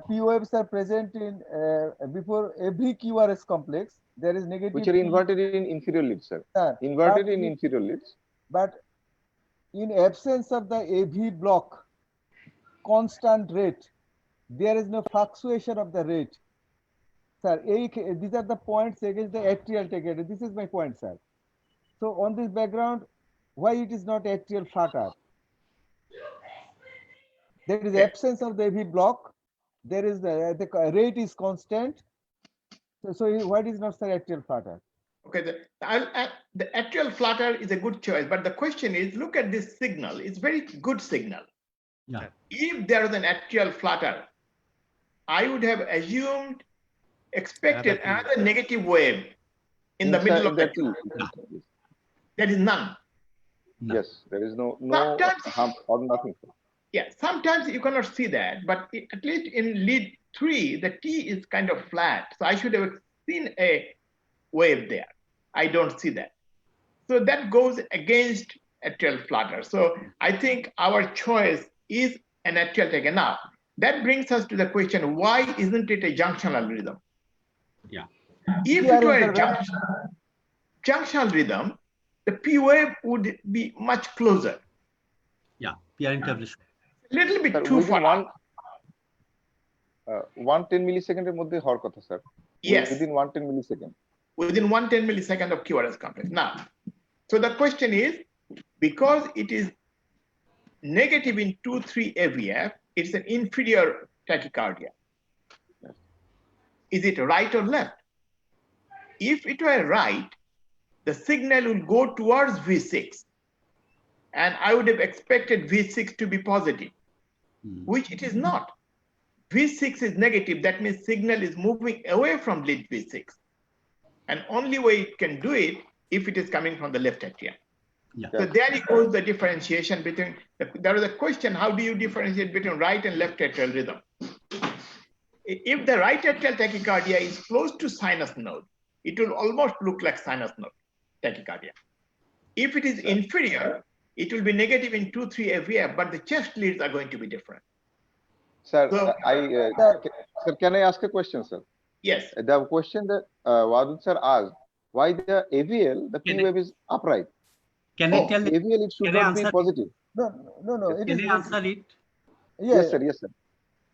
p waves are present in before every QRS complex. There is negative Which are P, inverted in inferior leads, sir. sir, Inverted but in inferior leads. but in absence of the AV block constant rate, there is no fluctuation of the rate. Sir, these are the points against the atrial tachycardia. This is my point, sir. So on this background, why it is not atrial flutter? There is absence of the AV block. There is the rate is constant. So why it is not the atrial flutter? Okay, the atrial flutter is a good choice, but the question is, look at this signal. It's very good signal. Yeah. If there was an atrial flutter, I would have assumed, expected another negative wave in the middle of the that. There is none. No. Yes, there is no Sometimes- hump or nothing. Yeah, sometimes you cannot see that, but at least in lead 3, the T is kind of flat. So I should have seen a wave there. I don't see that. So that goes against atrial flutter. So I think our choice is an atrial tachycardia. Now, that brings us to the question, why isn't it a junctional rhythm? Yeah. If it were a junctional rhythm, the P wave would be much closer, Yeah, PR intervention. a little bit Sir, too within far. 110 millisecond এর মধ্যে হওয়ার কথা, sir. Yes. Within 110 millisecond. Within 110 millisecond of QRS complex. Now, so the question is, because it is negative in 2,3 AVF, it's an inferior tachycardia. Is it right or left? if it were right, the signal will go towards V6. And I would have expected V6 to be positive, which it is not. V6 is negative. That means signal is moving away from lead V6. And only way it can do it if it is coming from the left atrium. Yeah. So there it goes the differentiation between, there was a question, how do you differentiate between right and left atrial rhythm? If the right atrial tachycardia is close to sinus node, it will almost look like sinus node tachycardia. If it is inferior, it will be negative in 2-3 AVF, but the chest leads are going to be different. Sir, So- sir, can I ask a question, sir? Yes. The question that Wadud sir asked, why the AVL, the P Can I- wave is upright? Can I tell? AVL, it should can I not be answer- positive. No. It Can is I answer it? Yes, sir. Yes, sir.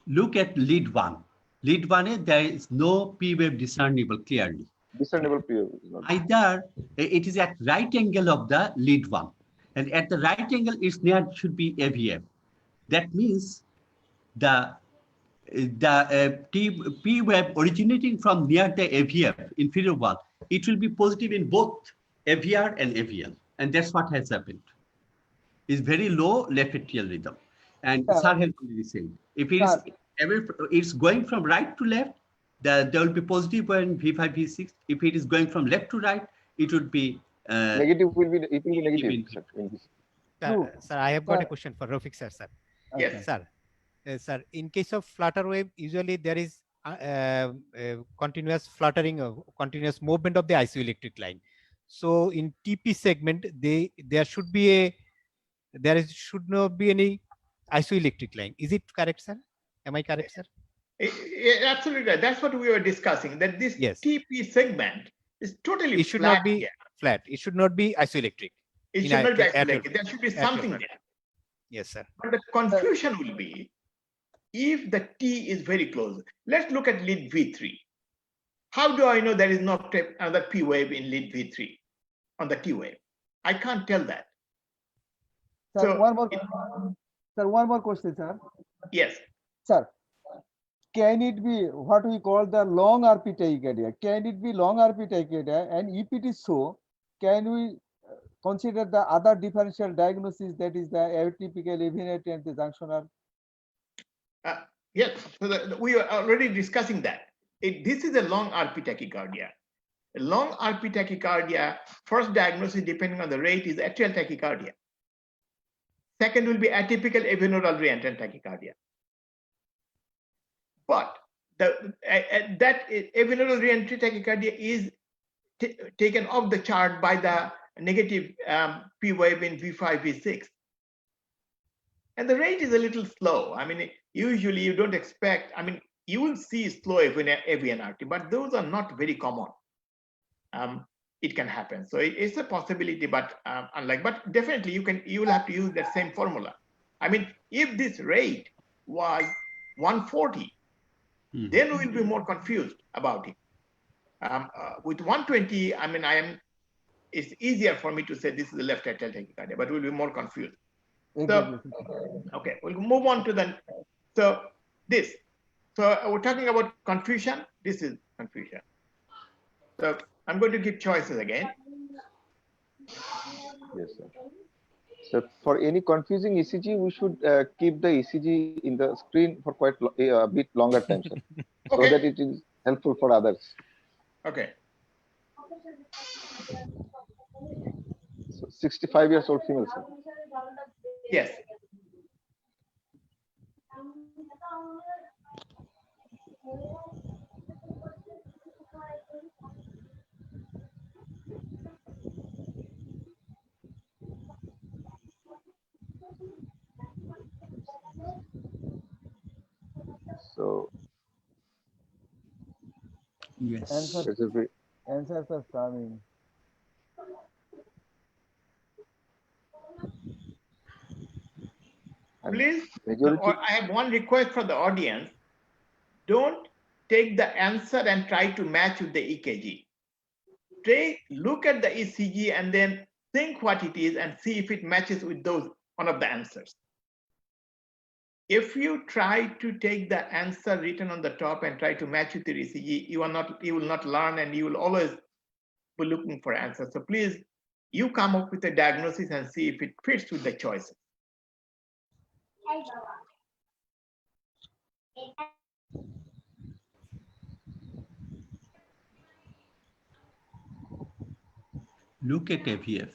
Look at lead 1. Lead 1, there is no P wave discernible clearly. Discernible P wave is not. Either it is at right angle of the lead 1, and at the right angle its near should be AVF. That means the P wave originating from near the AVF, inferior one, it will be positive in both AVR and AVL, and that's what has happened. It's very low left atrial rhythm, and Sir has already said if it is it's going from right to left, there will be positive when V5, V6. If it is going from left to right, it would be Negative will be, it will be negative, in- sir, in this. Sir, I have got a Sir. question for Rafiq sir. Yes. Sir, sir, in case of flutter wave, usually there is continuous fluttering, continuous movement of the isoelectric line. So in TP segment, there should should not be any isoelectric line. Is it correct, sir? Am I correct, sir? Absolutely right. That's what we were discussing, that this Yes. TP segment is totally It should flat not be here. flat. It should not be isoelectric. It in should not be atrial- isolated. There should be atrial something flutter. there. Yes, sir. But the confusion will be if the T is very close. Let's look at lead V3. How do I know there is not another P wave in lead V3 on the T wave? I can't tell that. Sir, So one more it- question, sir. Yes. Sir, can it be what we call the long RP tachycardia? Can it be long RP tachycardia? And if it is so, can we consider the other differential diagnosis, that is the atypical AV and the junctional? Yes. So we are already discussing that. This is a long RP tachycardia. A long RP tachycardia, first diagnosis depending on the rate is atrial tachycardia. Second will be atypical avinodal reentrant tachycardia. But that avinodal reentrant tachycardia is taken off the chart by the negative P wave in V5, V6. And the rate is a little slow. I mean, usually you don't expect, I mean, you will see slow AVNRT, but those are not very common. It can happen. So it's a possibility, but unlike, but definitely you will have to use that same formula. I mean, if this rate was 140, then we will be more confused about it. With 120, I mean, it's easier for me to say this is the left atrial tachycardia, but we'll be more confused. So, okay, we'll move on to the, so this. So we're talking about confusion. This is confusion. So I'm going to give choices again. Yes, sir. So for any confusing ECG, we should keep the ECG in the screen for quite a bit longer time, sir, so Okay. that it is helpful for others. Okay. So 65 years old female, sir. Yes. So Yes. Answer. this will be Answers are coming. and Please, majority. I have one request for the audience. Don't take the answer and try to match with the EKG. Look at the ECG and then think what it is and see if it matches with one of the answers. If you try to take the answer written on the top and try to match with your ECG, you will not learn, and you will always we're looking for answers. So please, you come up with a diagnosis and see if it fits with the choices. Look at AVF.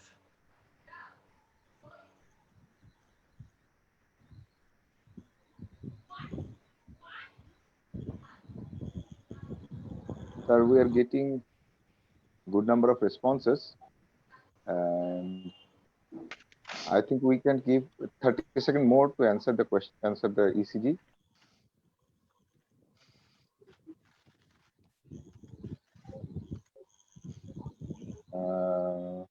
Sir, we are getting good number of responses, and I think we can give 30 seconds more to answer the question, answer the ECG. Uh,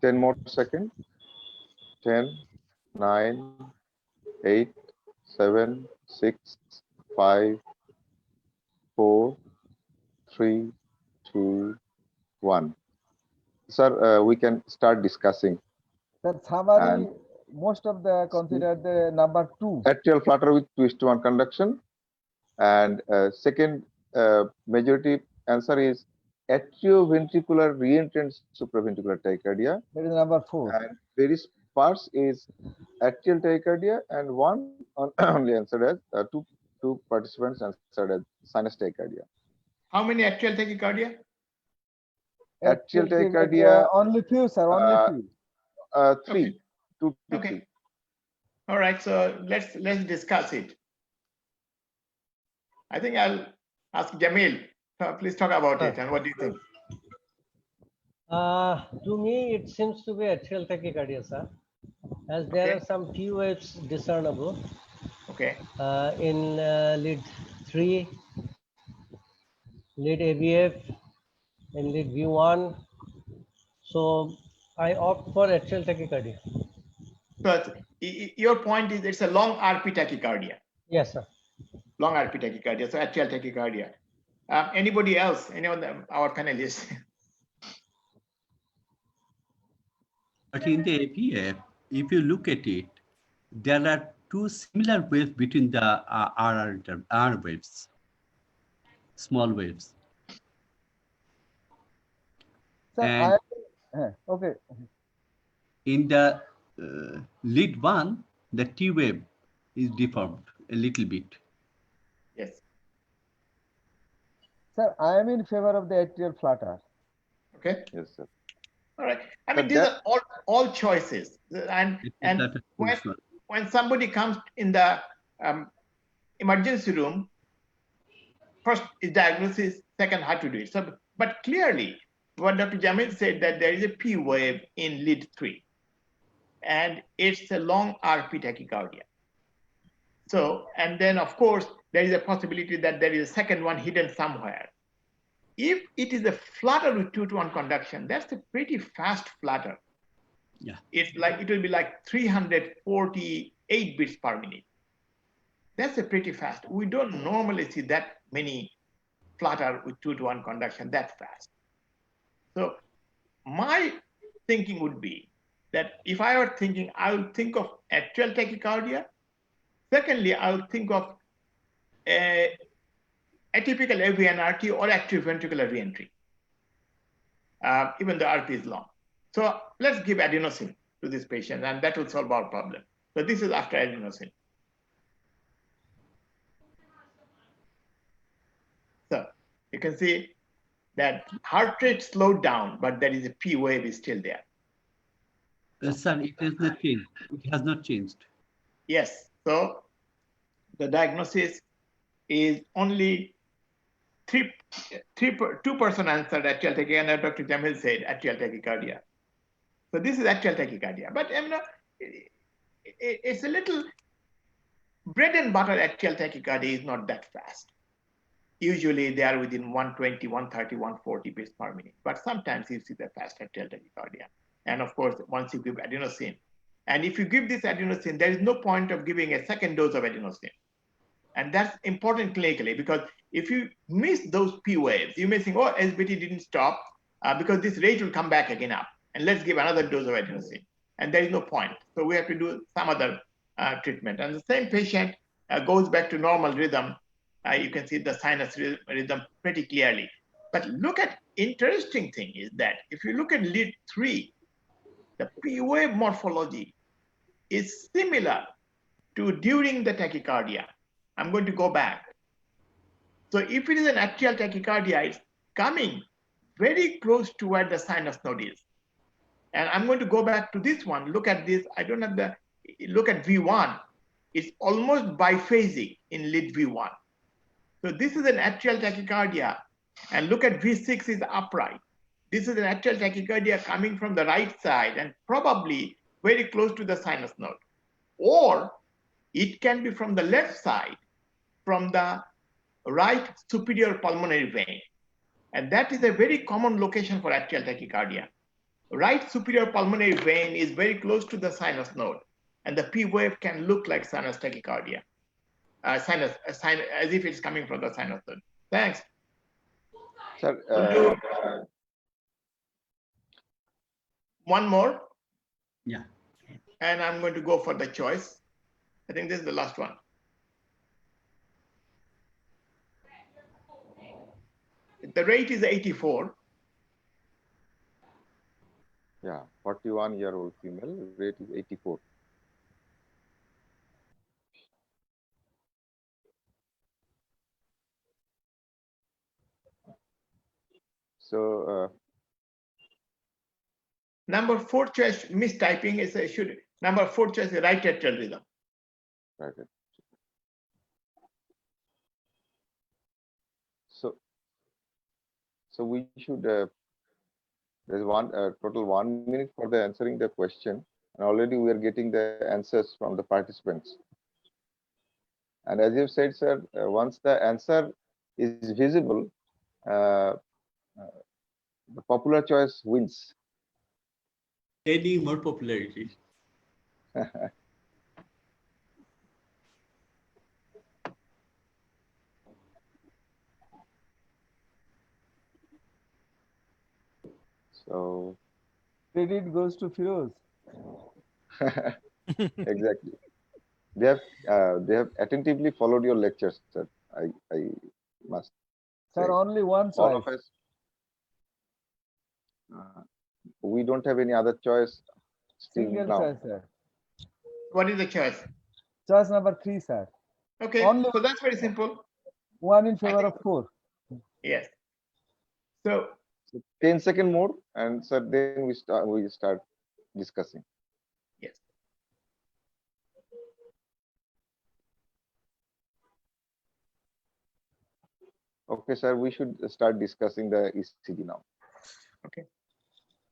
Ten more seconds. 10, 9, 8, 7, 6, 5, 4, 3, 2, 1. Sir, we can start discussing. That summary, And- most of the consider the number 2. Atrial flutter with twist-to-one conduction. And second majority answer is atrioventricular reentrant supraventricular tachycardia. That is number 4. And very sparse is atrial tachycardia, and one only answered as two participants answered as sinus tachycardia. How many atrial tachycardia? Atrial tachycardia, only few, sir. Only few. 3, Okay. 2 to Okay. 3. All right, so let's discuss it. I think I'll ask Jamil. Please talk about it, and what do you think? To me, it seems to be atrial tachycardia, sir, as there Okay. are some T waves discernible Okay. in lead 3, lead AVF, in lead V1. So I opt for atrial tachycardia. So your point is it's a long RP tachycardia, Yes, sir. long RP tachycardia, so atrial tachycardia. Anybody else? Any of our panelists? But in the AVF, if you look at it, there are two similar waves between the R waves, small waves. Sir, And okay. in the lead one, the T wave is deformed a little bit. Yes. Sir, I am in favor of the atrial flutter. Okay. Yes, sir. All right. I mean, But these that- are all choices, and That is sure. when somebody comes in the emergency room, first is diagnosis, second how to do it. So, but clearly, what Dr. Jamil said that there is a P wave in lead 3, and it's a long RP tachycardia. So, and then of course, there is a possibility that there is a second one hidden somewhere. If it is a flutter with 2-to-1 conduction, that's a pretty fast flutter. Yeah. It's like, it will be like 348 beats per minute. That's a pretty fast. We don't normally see that many flutter with 2-to-1 conduction that fast. So my thinking would be that if I were thinking, I would think of atrial tachycardia. Secondly, I would think of atypical AVNRT or atrioventricular reentry, even though RP is long. So let's give adenosine to this patient, and that will solve our problem. So this is after adenosine. So you can see that heart rate slowed down, but there is a P wave is still there. Sir, it has not changed. It has not changed. Yes. So the diagnosis is only 2% answered atrial tachycardia. Dr. Jamil said atrial tachycardia. So this is atrial tachycardia. But it's a little bread and butter atrial tachycardia is not that fast. Usually they are within 120, 130, 140 beats per minute. But sometimes you see the fast atrial tachycardia. And of course, once you give adenosine. And if you give this adenosine, there is no point of giving a second dose of adenosine. And that's important clinically, because if you miss those P waves, you may think, oh, SBT didn't stop because this rate will come back again up. And let's give another dose of adenosine. And there is no point. So we have to do some other treatment. And the same patient goes back to normal rhythm. You can see the sinus rhythm pretty clearly. But look at interesting thing is that if you look at lead 3, the P wave morphology is similar to during the tachycardia. I'm going to go back. So if it is an atrial tachycardia, it's coming very close to where the sinus node is. And I'm going to go back to this one. Look at this. I don't have the, look at V1. It's almost biphasic in lead V1. So this is an atrial tachycardia. And look at V6 is upright. This is an atrial tachycardia coming from the right side and probably very close to the sinus node. Or it can be from the left side, from the right superior pulmonary vein. And that is a very common location for atrial tachycardia. Right superior pulmonary vein is very close to the sinus node, and the P wave can look like sinus tachycardia, as if it's coming from the sinus node. Thanks. Sir, One more, Yeah. and I'm going to go for the choice. I think this is the last one. The rate is 84. yeah, 41-year-old female, rate is 84. So, Number 4 choice mistyping is number 4 choice is right atrial rhythm. right. So we should, there's total 1 minute for the answering the question, and already we are getting the answers from the participants. And as you've said, sir, once the answer is visible, the popular choice wins. Gaining more popularity. So Credit goes to Firoz. exactly, they have attentively followed your lectures, sir. I must Sir, say. only one All choice. of us, we don't have any other choice still Single now. choice, sir. What is the choice? Choice number 3, sir. Okay, Only so that's very simple. 1 in favor of 4. Yes. So 10 seconds more, and sir, then we start discussing. yes. Okay, sir, we should start discussing the ECG now.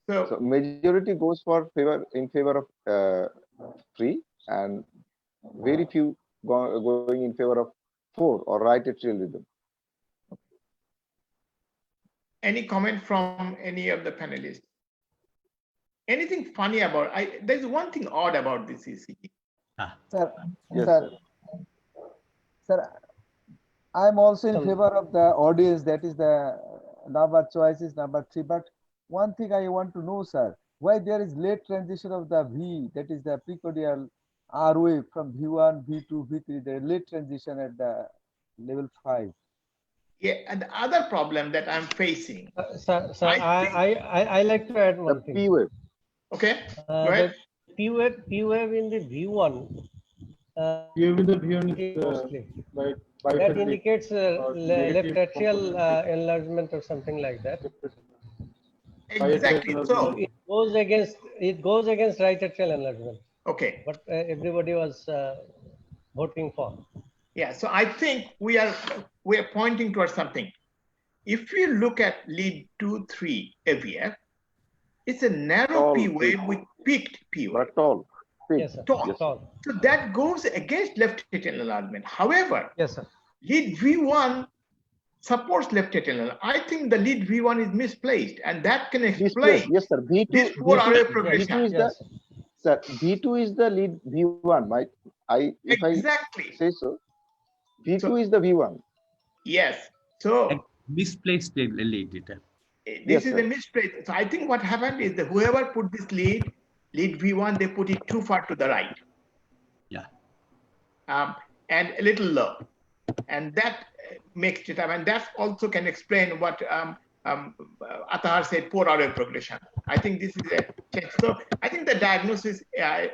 So So majority goes for in favor of 3, and very few going in favor of 4 or right atrial rhythm. any comment from any of the panelists? Anything funny about, there's one thing odd about this ECG. Sir, Yes, sir, sir, I'm also in favor of the audience, that is the number choice is number 3. But one thing I want to know, sir, why there is late transition of the V, that is the precordial R wave from V1, V2, V3, the late transition at the level 5. Yeah, and the other problem that I'm facing, Sir, I I like to add the one thing. P wave. okay, go ahead. The P wave in the V1. Mostly. That indicates left atrial enlargement or something like that. Exactly. So, It goes against right atrial enlargement. okay. What everybody was voting for. Yeah, so I think we are pointing towards something. If you look at lead 2-3 AVF, it's a narrow Tall P wave peak. with peaked P wave. But tall. Peak. Yes, sir. Tall. Tall. So that goes against left atrial enlargement. However, Yes, sir. lead V1 supports left atrial enlargement. I think the lead V1 is misplaced, and that can explain Yes, sir. this V2, 4 RA V2 progression. is the, sir, V2 is the lead V1. If Exactly. I say so, V2 is the V1. Yes. So Misplaced lead data. this Yes, is sir. a misplaced. So I think what happened is that whoever put this lead V1, they put it too far to the right. Yeah. and a little low. And that makes it up. And that also can explain what Atahar said, poor ROA progression. I think this is a change. So I think the diagnosis,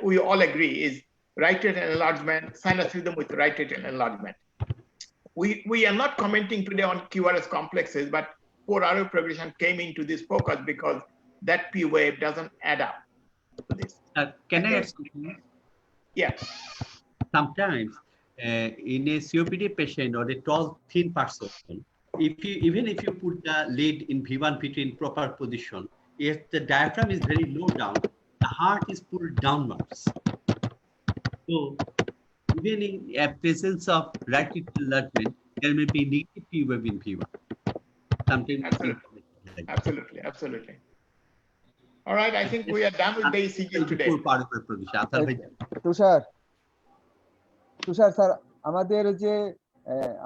we all agree, is right atrial enlargement, sinus rhythm with right atrial enlargement. We are not commenting today on QRS complexes, but poor ROA progression came into this focus because that P wave doesn't add up to this. Can I add something? Yeah. Sometimes in a COPD patient or a tall, thin person, even if you put the lead in V1, V2 in proper position, if the diaphragm is very low down, the heart is pulled downwards. So even in a presence of right atrial enlargement, there may be negative P wave in V1. Sometimes Absolutely, absolutely. All right, I think we are done with the ECG today. Tushar sir আমাদের যে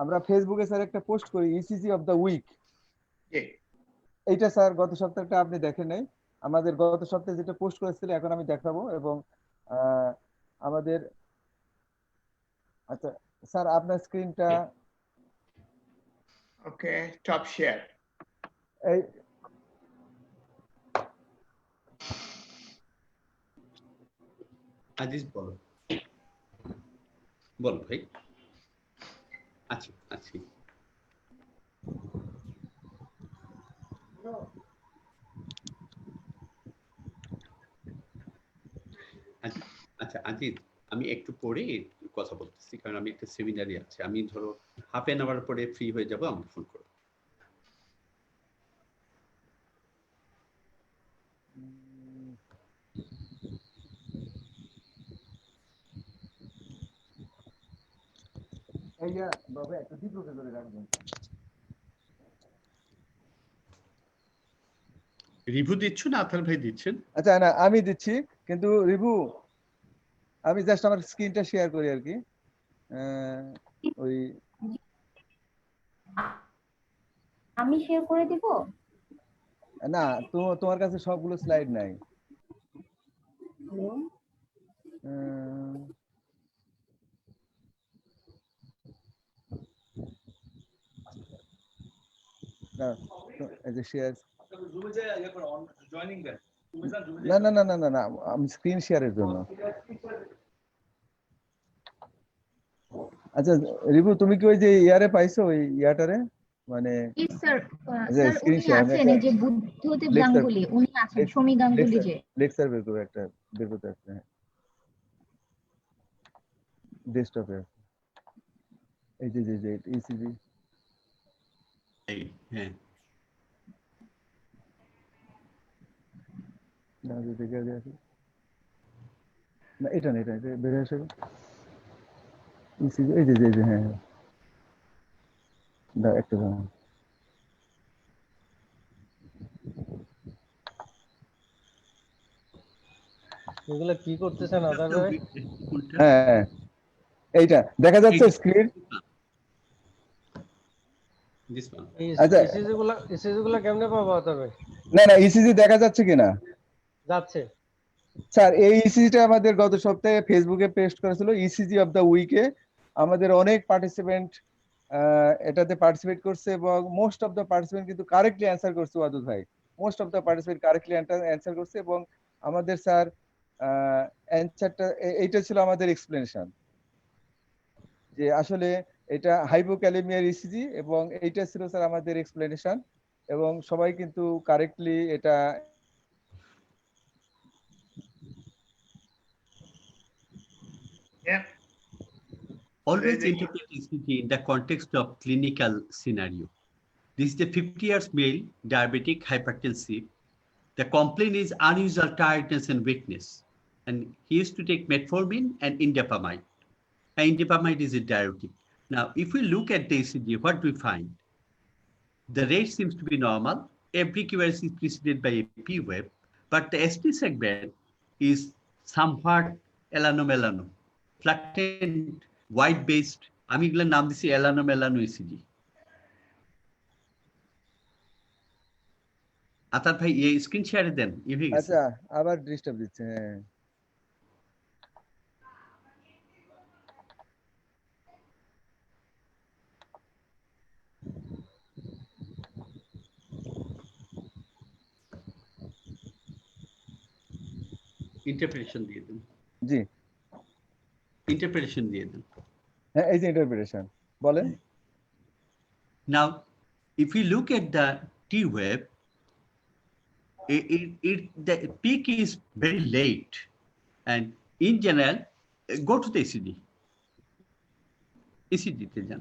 আমরা ফেসবুকে sir একটা post করি ECG of the week, এইটা sir গত সপ্তাহটা আপনি দেখেন নাই, আমাদের গত সপ্তাহে যেটা পোস্ট করেছিল এখন আমি দেখাবো। এবং আমাদের আচ্ছা স্যার আপনার স্ক্রিনটা ওকে, টপ শেয়ার। এই আজিজ বলো বল ভাই। আচ্ছা আচ্ছা আচ্ছা আজিজ, আমি একটু পরে কথা বলতেছি, কারণ আমি একটা সেমিনারে আছি। আমি ধরো হাফ এন আওয়ার পরে ফ্রি হয়ে যাব, আমাকে ফোন করো। রিভু দিচ্ছ না আথার ভাই দিচ্ছেন? আচ্ছা না আমি দিচ্ছি, কিন্তু রিভু আমি জাস্ট আমার স্ক্রিনটা শেয়ার করি আর কি। ওই আমি শেয়ার করে দিব না, তোমার কাছে সবগুলো স্লাইড নাই। না না না না না না আমি স্ক্রিন শেয়ারের জন্য। আচ্ছা রিভু তুমি কি ওই যে ইয়ারে পাইছো, ওই ইয়াটারে মানে স্যার উনি আছেন, এই যে বুদ্ধদেব গাঙ্গুলি উনি আছেন, সমী গাঙ্গুলি যে লেকচার বের করো একটা, বের করতে আসছে ডেস্কটপে। এই যে যে ইসিজি হ্যাঁ না যে দেখে আছে না, এটা না, এটা বের আসে ইসিজি। এই যে যে হ্যাঁ দা একটা দাও। এগুলা কি করতেছেন আদার ভাই? হ্যাঁ এইটা দেখা যাচ্ছে স্ক্রিন। আচ্ছা ইসিজি গুলা কেমনে পাবো আদার ভাই? না না ইসিজি দেখা যাচ্ছে কিনা? যাচ্ছে স্যার। এই ইসিজিটা আমাদের গত সপ্তাহে ফেসবুকে পোস্ট করেছিল, ইসিজি অফ দা উইকে। আমাদের অনেক পার্টিসিপেন্ট এটাতে পার্টিসিপেট করছে এবং মোস্ট অফ দা পার্টিসিপেন্ট কিন্তু কারেক্টলি অ্যান্সার করছে ওয়াদুদ ভাই। Most of the participant correctly answer করছে এবং আমাদের স্যার অ্যান্সারটা এইটা ছিল আমাদের এক্সপ্লেনেশন, যে আসলে এটা হাইপোক্যালেমিয়ার ইসিজি এবং এইটা ছিল স্যার আমাদের এক্সপ্লেনেশন, এবং সবাই কিন্তু কারেক্টলি এটা Always interpret ECG in the context of clinical scenario. This is the 50 years male, diabetic, hypertensive. The complaint is unusual tiredness and weakness. And he used to take metformin and indapamide. And indapamide is a diuretic. Now, if we look at the ECG, what do we find? The rate seems to be normal. Every QRS is preceded by a P wave, but the ST segment is somewhat elano-melano, flattened, white-based. আমি এগুলোর নাম দিছি elano-melano ECG. আতার ভাই এই screen শেয়ারে দেন। আচ্ছা আবার ডিস্টার্ব দিচ্ছে। হ্যাঁ ইন্টারপ্রিটেশন দিয়ে দেন, জি ইন্টারপ্রিটেশন দিয়ে দেন। হ্যাঁ এই যে ইন্টারপ্রিটেশন বলেন। Now, if we look at the T wave, the peak is very late, and in general, go to the ECG. ECG তে যান,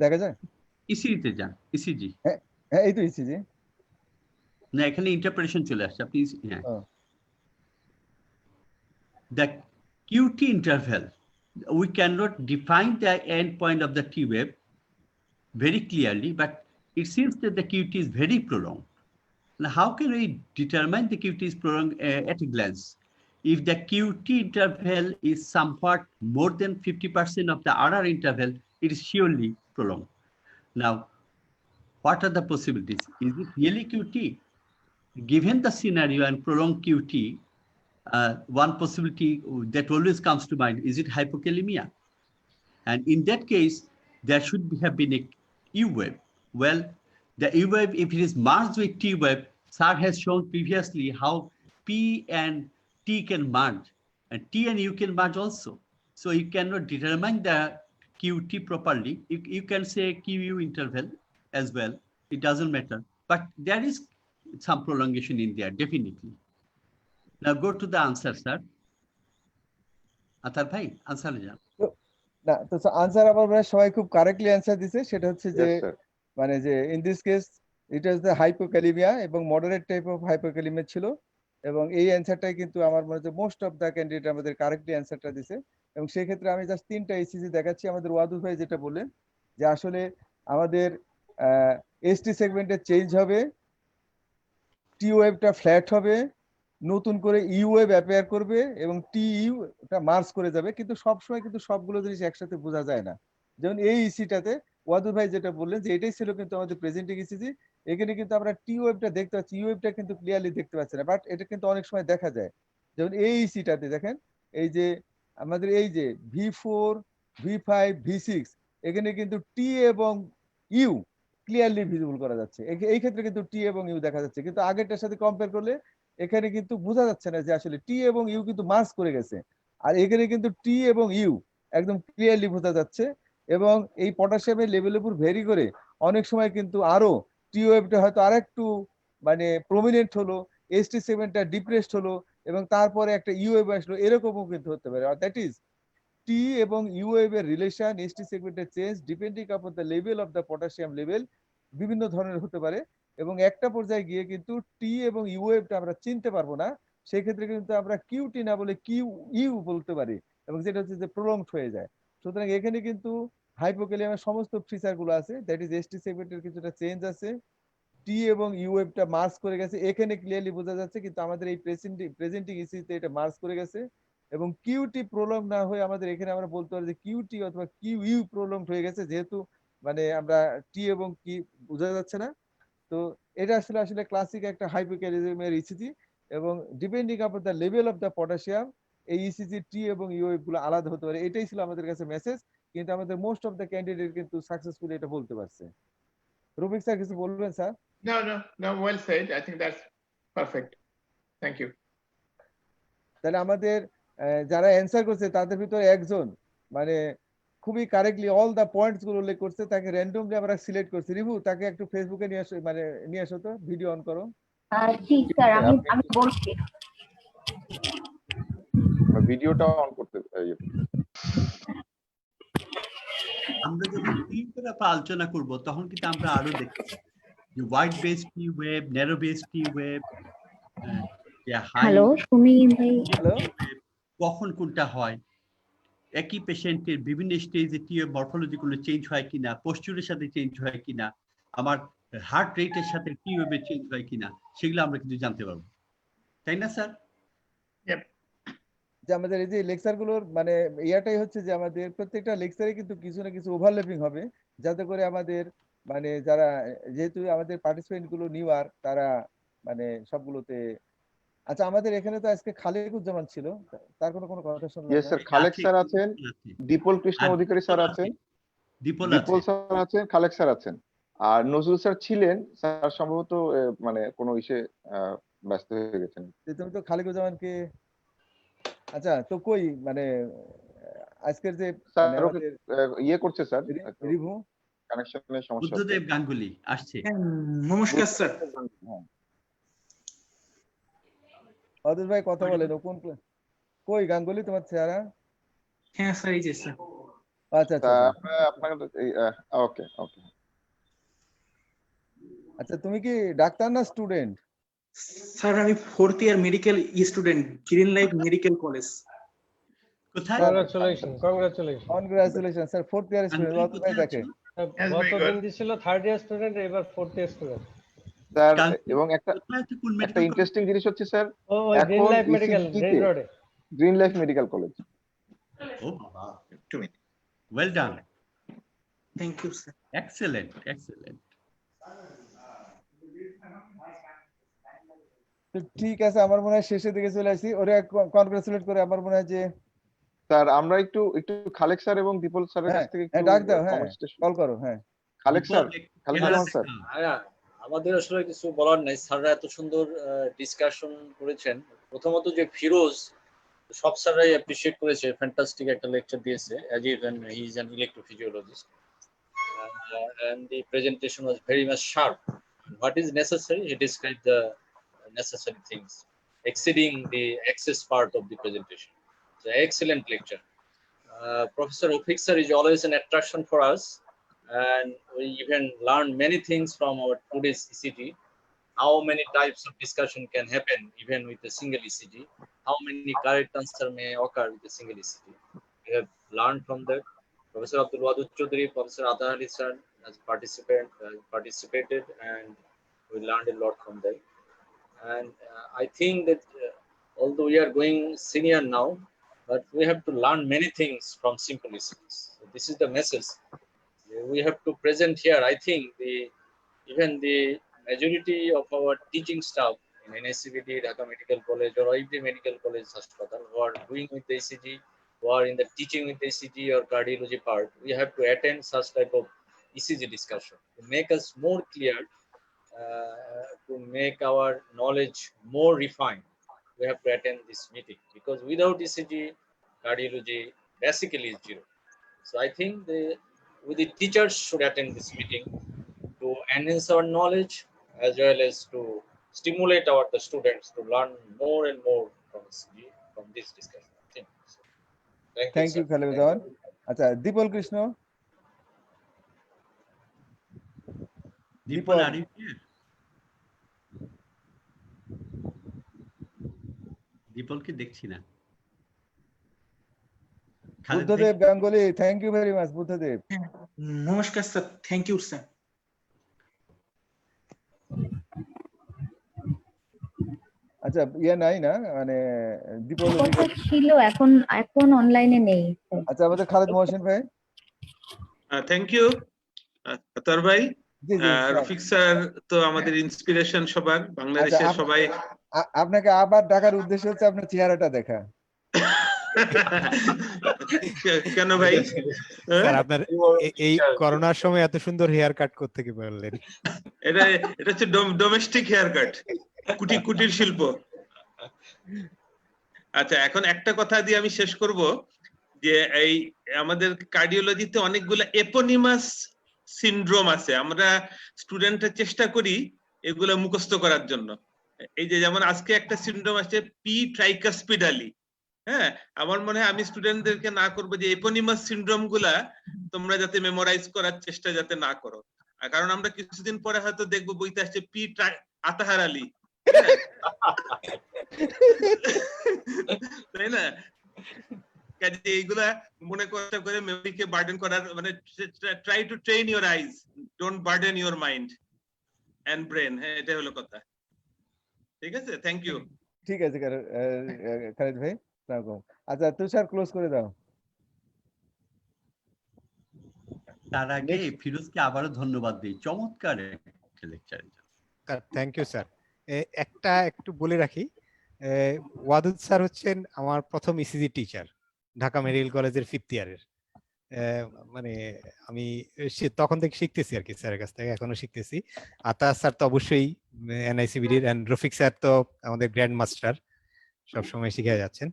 দেখা যায়, ECG তে যান, ECG। হ্যাঁ এই তো ইসিজি। না, এখানে ইন্টারপ্রিটেশন চলে আসছে, আপনি হ্যাঁ। ও। The QT interval, we cannot define the end point of the T wave very clearly, but it seems that the QT is very prolonged. Now, how can we determine the QT is prolonged at a glance? If the QT interval is somewhat more than 50% of the RR interval, it is surely prolonged. Now, what are the possibilities? Is it really QT? Given the scenario and prolonged QT, one possibility that always comes to mind, is it hypokalemia? And in that case, there should have been a U wave. Well, the U wave, if it is merged with T wave, Sir has shown previously how P and T can merge, and T and U can merge also. So you cannot determine the QT properly. You can say QU interval as well. It doesn't matter. But there is some prolongation in there, definitely. Now go to the answer, sir. Atar bhai, answer le jaan. না তো answer আবার সবাই খুব correctly answer দিছে, সেটা হচ্ছে যে Yes, sir. মানে যে in this case it is the hypokalaemia এবং মডারেট টাইপ অফ হাইপোক্যালিমিয়া ছিল, এবং এই অ্যান্সারটাই কিন্তু আমার মনে হচ্ছে মোস্ট অফ দ্য ক্যান্ডিডেট আমাদের কারেক্টলি অ্যান্সারটা দিছে। এবং সেই ক্ষেত্রে আমি জাস্ট 3টা ইসিজি দেখাচ্ছি। আমাদের ওয়াদুদ ভাই যেটা বললেন যে আসলে আমাদের এসটি সেগমেন্টে চেঞ্জ হবে, টি ওয়েভটা ফ্ল্যাট হবে, নতুন করে ইউ ওয়েভ অ্যাপিয়ার করবে এবং টি ইউ এটা মার্জ করে যাবে, কিন্তু সবসময় কিন্তু সবগুলো জিনিস একসাথে বোঝা যায় না। যেমন এই ইসিটাতে ওয়াদুদ ভাই যেটা বললেন যে এটাই ছিল কিন্তু আমাদের প্রেজেন্টিং ইসিজি, এখানে কিন্তু আমরা টি ওয়েভটা দেখতে পাচ্ছি, ইউ ওয়েভটা কিন্তু ক্লিয়ারলি দেখতে পাচ্ছি না, বাট এটা কিন্তু অনেক সময় দেখা যায়। যেমন এই ইসিটাতে দেখেন এই যে আমাদের এই যে V4 V5 V6 এখানে কিন্তু টি এবং ইউ ক্লিয়ারলি ভিজিবল করা যাচ্ছে, এই ক্ষেত্রে কিন্তু টি এবং ইউ দেখা যাচ্ছে, কিন্তু আগেরটার সাথে কম্পেয়ার করলে এখানে কিন্তু বোঝা যাচ্ছে না যে আসলে টি এবং ইউ কিন্তু মার্জ করে গেছে, আর এখানে কিন্তু টি এবং ইউ একদম ক্লিয়ারলি বোঝা যাচ্ছে। এবং এই পটাশিয়ামের লেভেলের উপর ভেরি করে অনেক সময় কিন্তু আরো টি ওয়েভটা হয়তো আরেকটু মানে প্রমিনেন্ট হলো, এসটি সেগমেন্টটা ডিপ্রেসড হলো এবং তারপরে একটা ইউ ওয়েভ আসলো, এরকমও কিন্তু হতে পারে। দ্যাট ইজ টি এবং ইউ ওয়েভের রিলেশন এসটি সেগমেন্টের change depending upon the level of the potassium level বিভিন্ন ধরনের হতে পারে, এবং একটা পর্যায়ে গিয়ে কিন্তু টি এবং ইউ ওয়েভটা আমরা চিনতে পারবো না, সেই ক্ষেত্রে কিন্তু আমরা কিউটি না বলে কিউ ইউ বলতে পারি, এবং যেটা হচ্ছে যে প্রলংড হয়ে যায়। সুতরাং এখানে কিন্তু হাইপোক্যালিয়ামের সমস্ত ফিচার গুলো আছে, দ্যাট ইজ এসটি সেগমেন্টের কিছুটা চেঞ্জ আছে, টি এবং ইউ ওয়েভটা মার্জ করে গেছে এখানে ক্লিয়ারলি বোঝা যাচ্ছে, কিন্তু আমাদের এই প্রেজেন্টিং ইসিতে এটা মার্জ করে গেছে, এবং কিউটি প্রলং না হয়ে আমাদের এখানে আমরা বলতে পারি যে কিউটি অথবা কিউ ইউ প্রলং হয়ে গেছে, যেহেতু মানে আমরা টি এবং কি বোঝা যাচ্ছে না। তো এটা আসলে আসলে ক্লাসিক একটা হাইপোক্যালিয়ামের ইসিজি, এবং depending upon the level of the potassium এই ইসিজি টি এবং ইউ ওয়েভ গুলো আলাদা হতে পারে, এটাই ছিল আমাদের কাছে মেসেজ, কিন্তু আমাদের মোস্ট অফ দ্য ক্যান্ডিডেট কিন্তু সাকসেসফুলি এটা বলতে পারছে। রফিক স্যার কিছু বলবেন sir? No, well said. I think that's perfect. Thank you. তাহলে আমাদের যারা অ্যান্সার করছে তাদের ভিতরে একজন মানে খুবই কারেক্টলি অল দা পয়েন্টস গুলো উল্লেখ করছে, তাকে র্যান্ডমলি আমরা সিলেক্ট করছি। রিভু তাকে একটু ফেসবুকে নিয়ে আসো, মানে নিয়ে আসো তো, ভিডিও অন করো। জি স্যার, আমি বলছি। ভিডিওটা অন করতে আমরা যখন আলোচনা করব তখন কিন্তু আমরা আরো দেখব যে wide base T wave, narrow base T wave, hello Sumi ভাই, হ্যালো, কখন কোনটা হয়, একই পেশেন্টের বিভিন্ন স্টেজে টি ওয়েভ মরফোলজি গুলো চেঞ্জ হয় কিনা, পোস্টুরের সাথে চেঞ্জ হয় কিনা, আমার হার্ট রেটের সাথে টি ওয়েভের চেঞ্জ হয় কিনা, সেগুলো আমরা কিন্তু জানতে পারবো, তাই না স্যার? যে আমাদের এই যে লেকচার গুলোর মানে ইয়াটাই হচ্ছে যে আমাদের প্রত্যেকটা লেকচারে কিন্তু কিছু না কিছু ওভারল্যাপিং হবে, যাতে করে আমাদের মানে যারা যেহেতু আমাদের পার্টিসিপেন্ট গুলো নিউয়ার তারা মানে সবগুলোতে। আচ্ছা আমাদের এখানে তো আজকে খালেকুজ্জামান ছিল, তার কোনো কথা শুনলাম ইয়েস না। স্যার, খালেক স্যার আছেন, দীপল কৃষ্ণ অধিকারী স্যার আছেন, দীপল স্যার আছেন, খালেক স্যার আছেন, আর নজরুল স্যার ছিলেন, স্যার সম্ভবত মানে কোনো ইসে ব্যস্ত হয়ে গেছেন। যে তুমি তো খালিকুজ্জামানকে আচ্ছা তো কই মানে আজকের যে স্যার মানে ওকে আমাদের ইয়ে করছে স্যার, রিভু কানেকশনের সমস্যা হচ্ছে। বুদ্ধদেব গাঙ্গুলি আসছে। নমস্কার স্যার। হ্যাঁ। অদূর ভাই কথা বলেন, ও কোন কই গাঙ্গুলি তোমার চেহারা? হ্যাঁ স্যার, এই যে স্যার। আচ্ছা আচ্ছা আচ্ছা। আপনার ওকে ওকে। আচ্ছা তুমি কি ডাক্তার না স্টুডেন্ট? স্যার আমি 4th year medical student, Green Life Medical College. কোথায়? Congratulation sir, 4th year student. Ganguly অদূর ভাই কোথায় দেখে আছো? গতদিন দিছিল 3rd ইয়ার স্টুডেন্ট, এবার 4th year student. Sir Ganguly এবং একটা কোথায় আছে? কোন একটা মেডিকেল? ইন্টারেস্টিং জিনিস হচ্ছে স্যার, ও গ্রিন লাইফ মেডিকেল রেড রোডে। Green Life Medical College. ও বাবা, 2 minutes. Well done, thank you sir. Excellent excellent. তো ঠিক আছে, আমার মনে হয় শেষের দিকে চলে আসি। ওরে কনগ্রাচুলেট করে আমার মনে হয় যে স্যার আমরা একটু খালেক স্যার এবং দীপল স্যারের কাছ থেকে একটু ডাক দাও, হ্যাঁ comments টা শুনি। কল করো। হ্যাঁ খালেক স্যার, খালেক জামান স্যার। আমাদের আসলে কিছু বলার নাই, স্যাররা এত সুন্দর ডিসকাশন করেছেন। প্রথমত যে ফিরোজ, সব স্যাররাই অ্যাপ্রিশিয়েট করেছে, ফ্যান্টাস্টিক একটা লেকচার দিয়েছে, as even he is an electrophysiologist, and the presentation was very much sharp. What is necessary, he described the necessary things exceeding the access part of the presentation. So excellent lecture. Professor Rafiq sir is always an attraction for us, and we even learned many things from our today's ECG. How many types of discussion can happen even with a single ECG? How many correct answer may occur with a single ECG? We have learned from that. Professor Abdul Wadud Chaudhary, Professor Adar Ali sir has participated, and we learned a lot from them. And I think that although we are going senior now, but we have to learn many things from simple ECGs. So this is the message we have to present here. I think even the majority of our teaching staff in NSCBT, Dhaka Medical College, or every medical college hospital who are doing with the ECG, who are in the teaching with the ECG or cardiology part, we have to attend such type of ECG discussion to make us more clear, to make our knowledge more refined. We have to attend this meeting, because without ECG, cardiology basically is zero. So I think the teachers should attend this meeting to enhance our knowledge, as well as to stimulate the students to learn more and more from this discussion. Thank you Khaliquzzaman. আচ্ছা Dipal Krishna. Dipal are you here? দীপলকে দেখছি না। Buddhadev Ganguly, thank you very much Buddhadev. নমস্কার sir, thank you sir. আচ্ছা ইয়ে নাই না মানে দীপল ছিল, এখন অনলাইনে নেই। আচ্ছা আমাদের খালেদ মহসিন ভাই। থ্যাংক ইউ আতর ভাই। রফিক স্যার তো আমাদের ইন্সপিরেশন সবার, বাংলাদেশের সবাই। আপনাকে আবার ডাকার উদ্দেশ্য হচ্ছে আপনার চেহারাটা দেখা। কেন ভাই? স্যার আপনার এই করোনার সময় এত সুন্দর হেয়ার কাট করতে কি বললেন? এটা হচ্ছে ডোমেস্টিক হেয়ার কাট, কুটির শিল্প। আচ্ছা এখন একটা কথা দিয়ে আমি শেষ করব, যে এই আমাদের কার্ডিওলজিতে অনেকগুলো এপোনিমাস সিনড্রোম আছে। আমরা স্টুডেন্টরা চেষ্টা করি এগুলো মুখস্থ করার জন্য। এই যে যেমন আজকে একটা সিনড্রোম আছে পি ট্রাইকাসপিডালি। হ্যাঁ, আমার মনে হয় আমি স্টুডেন্টদেরকে না করবো যে এপোনিমাস সিনড্রোম গুলা তোমরা যাতে মেমোরাইজ করার চেষ্টা যাতে না করো, কারণ আমরা কিছুদিন পরে হয়তো দেখবো বইতে আসছে পি আতাহার আলী, তাই না? কাজে এইগুলা মনে করে মেমোরিকে বার্ডেন করার, মানে try to train your eyes, don't burden your mind and brain. হ্যাঁ, এটা হলো কথা। ঠিক আছে, থ্যাংক ইউ। ঠিক আছে খালিদ ভাই। আচ্ছা তুষার ক্লোজ করে দাও। তার আগে ফিরোজকে আবারও ধন্যবাদ দিই, চমৎকার একটা লেকচারের জন্য। Thank you sir. একটা একটু বলে রাখি, ওয়াদুদ স্যার হচ্ছেন আমার প্রথম ইসিজি টিচার ঢাকা মেডিকেল কলেজের 5th ইয়ারের। মানে আমি তখন থেকে শিখতেছি আর কি স্যারের কাছ থেকে, এখনো শিখতেছি। আতাস স্যার তো অবশ্যই এনআইসিবিডির, এন্ড রফিক স্যার তো আমাদের গ্র্যান্ড মাস্টার, সবসময় শিখে যাচ্ছেন।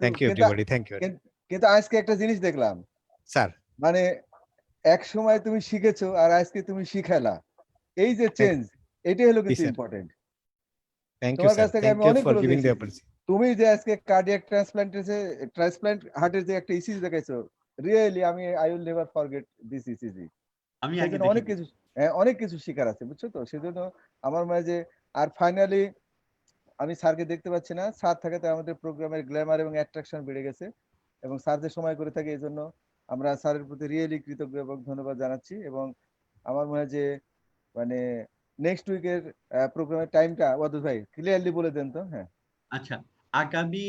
Thank you everybody, thank you. কিন্তু আজকে একটা জিনিস দেখলাম স্যার, মানে এক সময় তুমি শিখেছো আর আজকে তুমি শিখালা, এই যে চেঞ্জ, এটাই হলো কিন্তু ইম্পর্টেন্ট। থ্যাংক ইউ তোমার স্যার, কাছ থেকে থ্যাংক আমি ইউ অনেক ফর গুলো গিভিং দ্য দেখেছি। অপরচুনিটি। তুমি যে আজকে কার্ডিয়াক ট্রান্সপ্লান্ট হার্টের যে একটা ইসিজি দেখাইছো, really I will never forget this ECG. আমি আগে সেজন্য অনেক কিছু শিকার আছে, বুঝছো তো? সেজন্য আমার মনে হয় যে, আর ফাইনালি আমি স্যারকে দেখতে পাচ্ছি না, স্যার থাকাতে আমাদের প্রোগ্রামের গ্ল্যামার এবং অ্যাট্রাকশন বেড়ে গেছে, এবং স্যার যে সময় করে থাকে এই জন্য আমরা স্যারের প্রতি রিয়েলি কৃতজ্ঞ এবং ধন্যবাদ জানাচ্ছি। এবং আমার মনে হয় যে মানে নেক্সট উইকের প্রোগ্রামের টাইমটা ওয়াদুদ ভাই ক্লিয়ারলি বলে দেন তো। হ্যাঁ, আচ্ছা, আগামী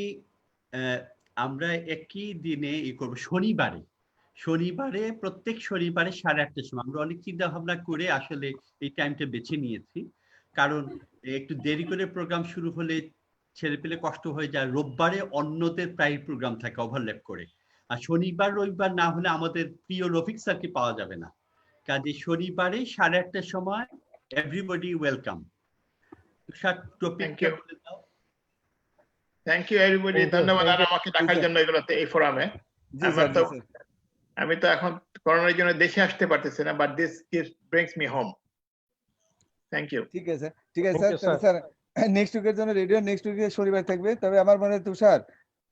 আমরা একই দিনে ই করবো, শনিবারে প্রত্যেক শনিবারে 8:30টার সময়। আমরা অনেক চিন্তা ভাবনা করে আসলে এই টাইমটা বেছে নিয়েছি, কারণ একটু দেরি করে প্রোগ্রাম শুরু হলে ছেলে পেলে কষ্ট হয়ে যায়। রোববারে অন্যদের প্রায় প্রোগ্রাম থাকে ওভারল্যাপ করে, আর শনিবার রবিবার না হলে আমাদের প্রিয় রফিক স্যারকে পাওয়া যাবে না। কাজে শনিবারে 8:30টার সময় এভরিবডি ওয়েলকাম। টপিকটা বলে দাও। থ্যাংক ইউ এভরিবডি, ধন্যবাদ আর আমাকে ডাকার জন্য এগুলোতে, এই ফোরামে। আমি তো এখন করোনার জন্য দেশে আসতে পারতেছি না, but this brings me home. Thank you. ঠিক আছে স্যার, নেক্সট উইকের জন্য রেডিও নেক্সট উইকে শনিবার থাকবে। তবে আমার মনে হয় তুষার,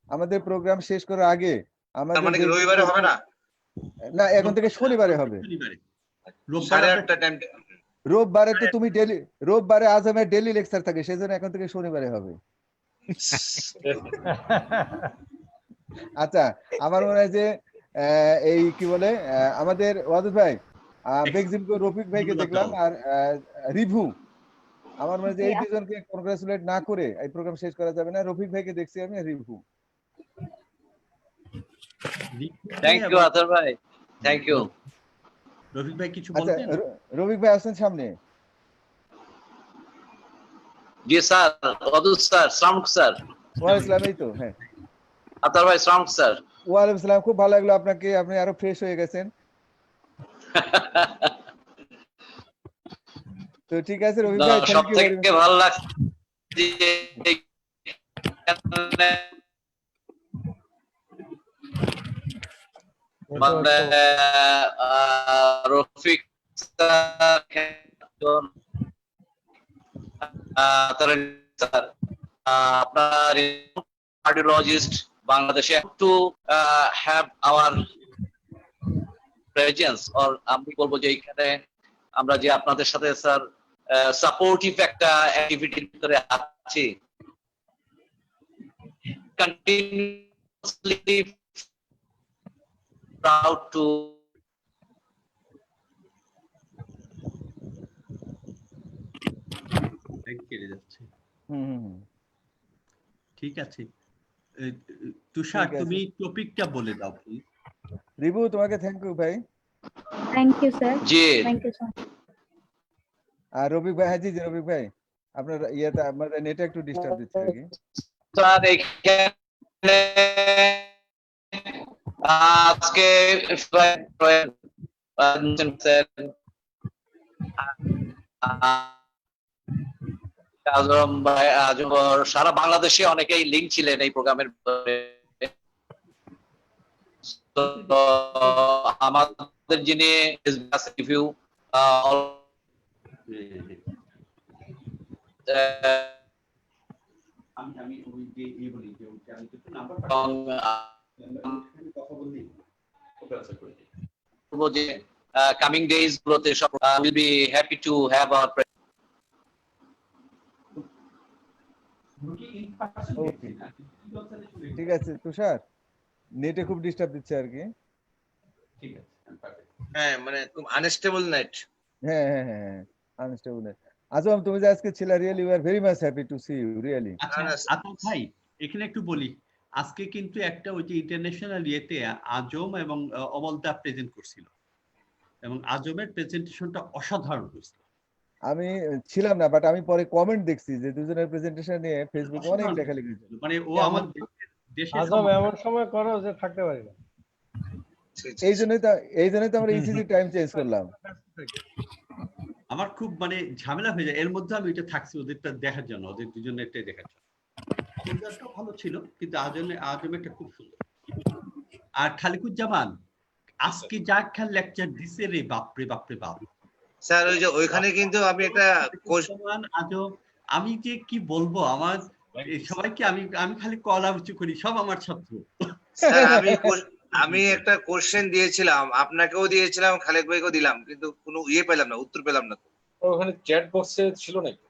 আমাদের প্রোগ্রাম শেষ করার আগে আমাদের মানে কি রবিবারে হবে না? না, এখন থেকে শনিবারে হবে। রোববারে তো তুমি ডেলি, রোববারে আজমের ডেলি লেকচার থাকে, সেজন্য এখন থেকে শনিবারে হবে। আচ্ছা, আমার মনে হয় যে এই কি বলে আমাদের ওয়াদুদ ভাই, বেগজিমকো রফিক ভাইকে দেখলাম, আর রিভু, আমার মনে হয় যে এই দুজনকে কংগ্রাচুলেট না করে এই প্রোগ্রাম শেষ করা যাবে না। রফিক ভাইকে দেখছি আমি, রিভু। থ্যাংক ইউ আতর ভাই, থ্যাংক ইউ। রফিক ভাই কিছু আচ্ছা, বলবেন? রফিক ভাই আসেন সামনে। জি স্যার, ওয়াদুদ স্যার, সালাম স্যার। ওয়ালাইকুম আসসালাম। এই তো, হ্যাঁ আতর ভাই, সালাম স্যার। ওয়ালাইকুম আসসালাম, খুব ভালো লাগলো আপনাকে, আপনি আরো ফ্রেশ হয়ে গেছেন। তো ঠিক আছে রফিক ভাই, সব থেকে ভালো লাগছে মানে রফিক স্যার, আপনার কার্ডিওলজিস্ট বাংলাদেশে to have our presence, or আমি বলবো যে এখানে আমরা যে আপনাদের সাথে স্যার সাপোর্টিভ একটা অ্যাক্টিভিটির ভিতরে আছি, কন্টিনিউয়াসলি proud to ঠিক আছে তুষার, তুমি টপিকটা বলে দাও প্লিজ। রিভু, তোমাকে থ্যাংক ইউ ভাই। Thank you sir. জি, থ্যাংক ইউ স্যার। আর রফিক ভাই, হ্যাঁ জি রফিক ভাই, আপনার ইয়েটা আমাদের নেটে একটু ডিস্টার্ব দিচ্ছে আর কি। স্যার এখানে আজকে সারা বাংলাদেশে অনেকেই লিঙ্ক ছিলেন এই প্রোগ্রামের ভিতরে। আমাদের যিনি রিভিউ coming days গুলোতে সব will be happy to have our ঠিক আছে তুষার, নেটে খুব ডিস্টার্ব দিচ্ছে আর কি। ঠিক আছে, হ্যাঁ মানে খুব আনস্টেবল নেট। হ্যাঁ হ্যাঁ হ্যাঁ, আনস্টেবল নেট। আজম, তুমি যে আজকে ছিলে, really we are very much happy to see you, really. আচ্ছা আতর ভাই, এখানে একটু বলি, আজকে কিন্তু একটা ওই যে ইন্টারন্যাশনাল ইয়েতে আজম এবং অমলদা প্রেজেন্ট করছিল, এবং আজমের প্রেজেন্টেশনটা অসাধারণ হয়েছিল। আমি ছিলাম না, বাট আমি পরে কমেন্ট দেখছি যে দুজনের প্রেজেন্টেশন নিয়ে ফেসবুকে অনেক লেখালেখি হয়েছিল। মানে ও আমাদের দেশের আজম এমন সময় করো যে থাকতে পারি না। এই জন্যই তো আমরা ইসিজি টাইম চেঞ্জ করলাম। আমার খুব মানে ঝামেলা হয়ে যায়, এর মধ্যে আমি ওইটা থাকছি ওদেরটা দেখার জন্য, ওদের দুজনেরটাই দেখার জন্য। ওদেরটাও ভালো ছিল, কিন্তু আজমেরটা খুব সুন্দর। আর খালিকুজ্জামান আজকে যা খেল লেকচার দিছে রে, বাপরে বাপরে বাপ। স্যার ওই যে ওইখানে কিন্তু আমি একটা আমি যে কি বলবো, আমার সবাইকে আমি খালি কলা উঁচু করি, সব আমার ছাত্র। স্যার আমি একটা কোশ্চেন দিয়েছিলাম, আপনাকেও দিয়েছিলাম, খালেক ভাইকেও দিলাম, কিন্তু কোনো ইয়ে পেলাম না, উত্তর পেলাম না। ওখানে চ্যাট বক্সে ছিল নাকি?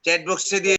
চ্যাট বক্সে দিয়ে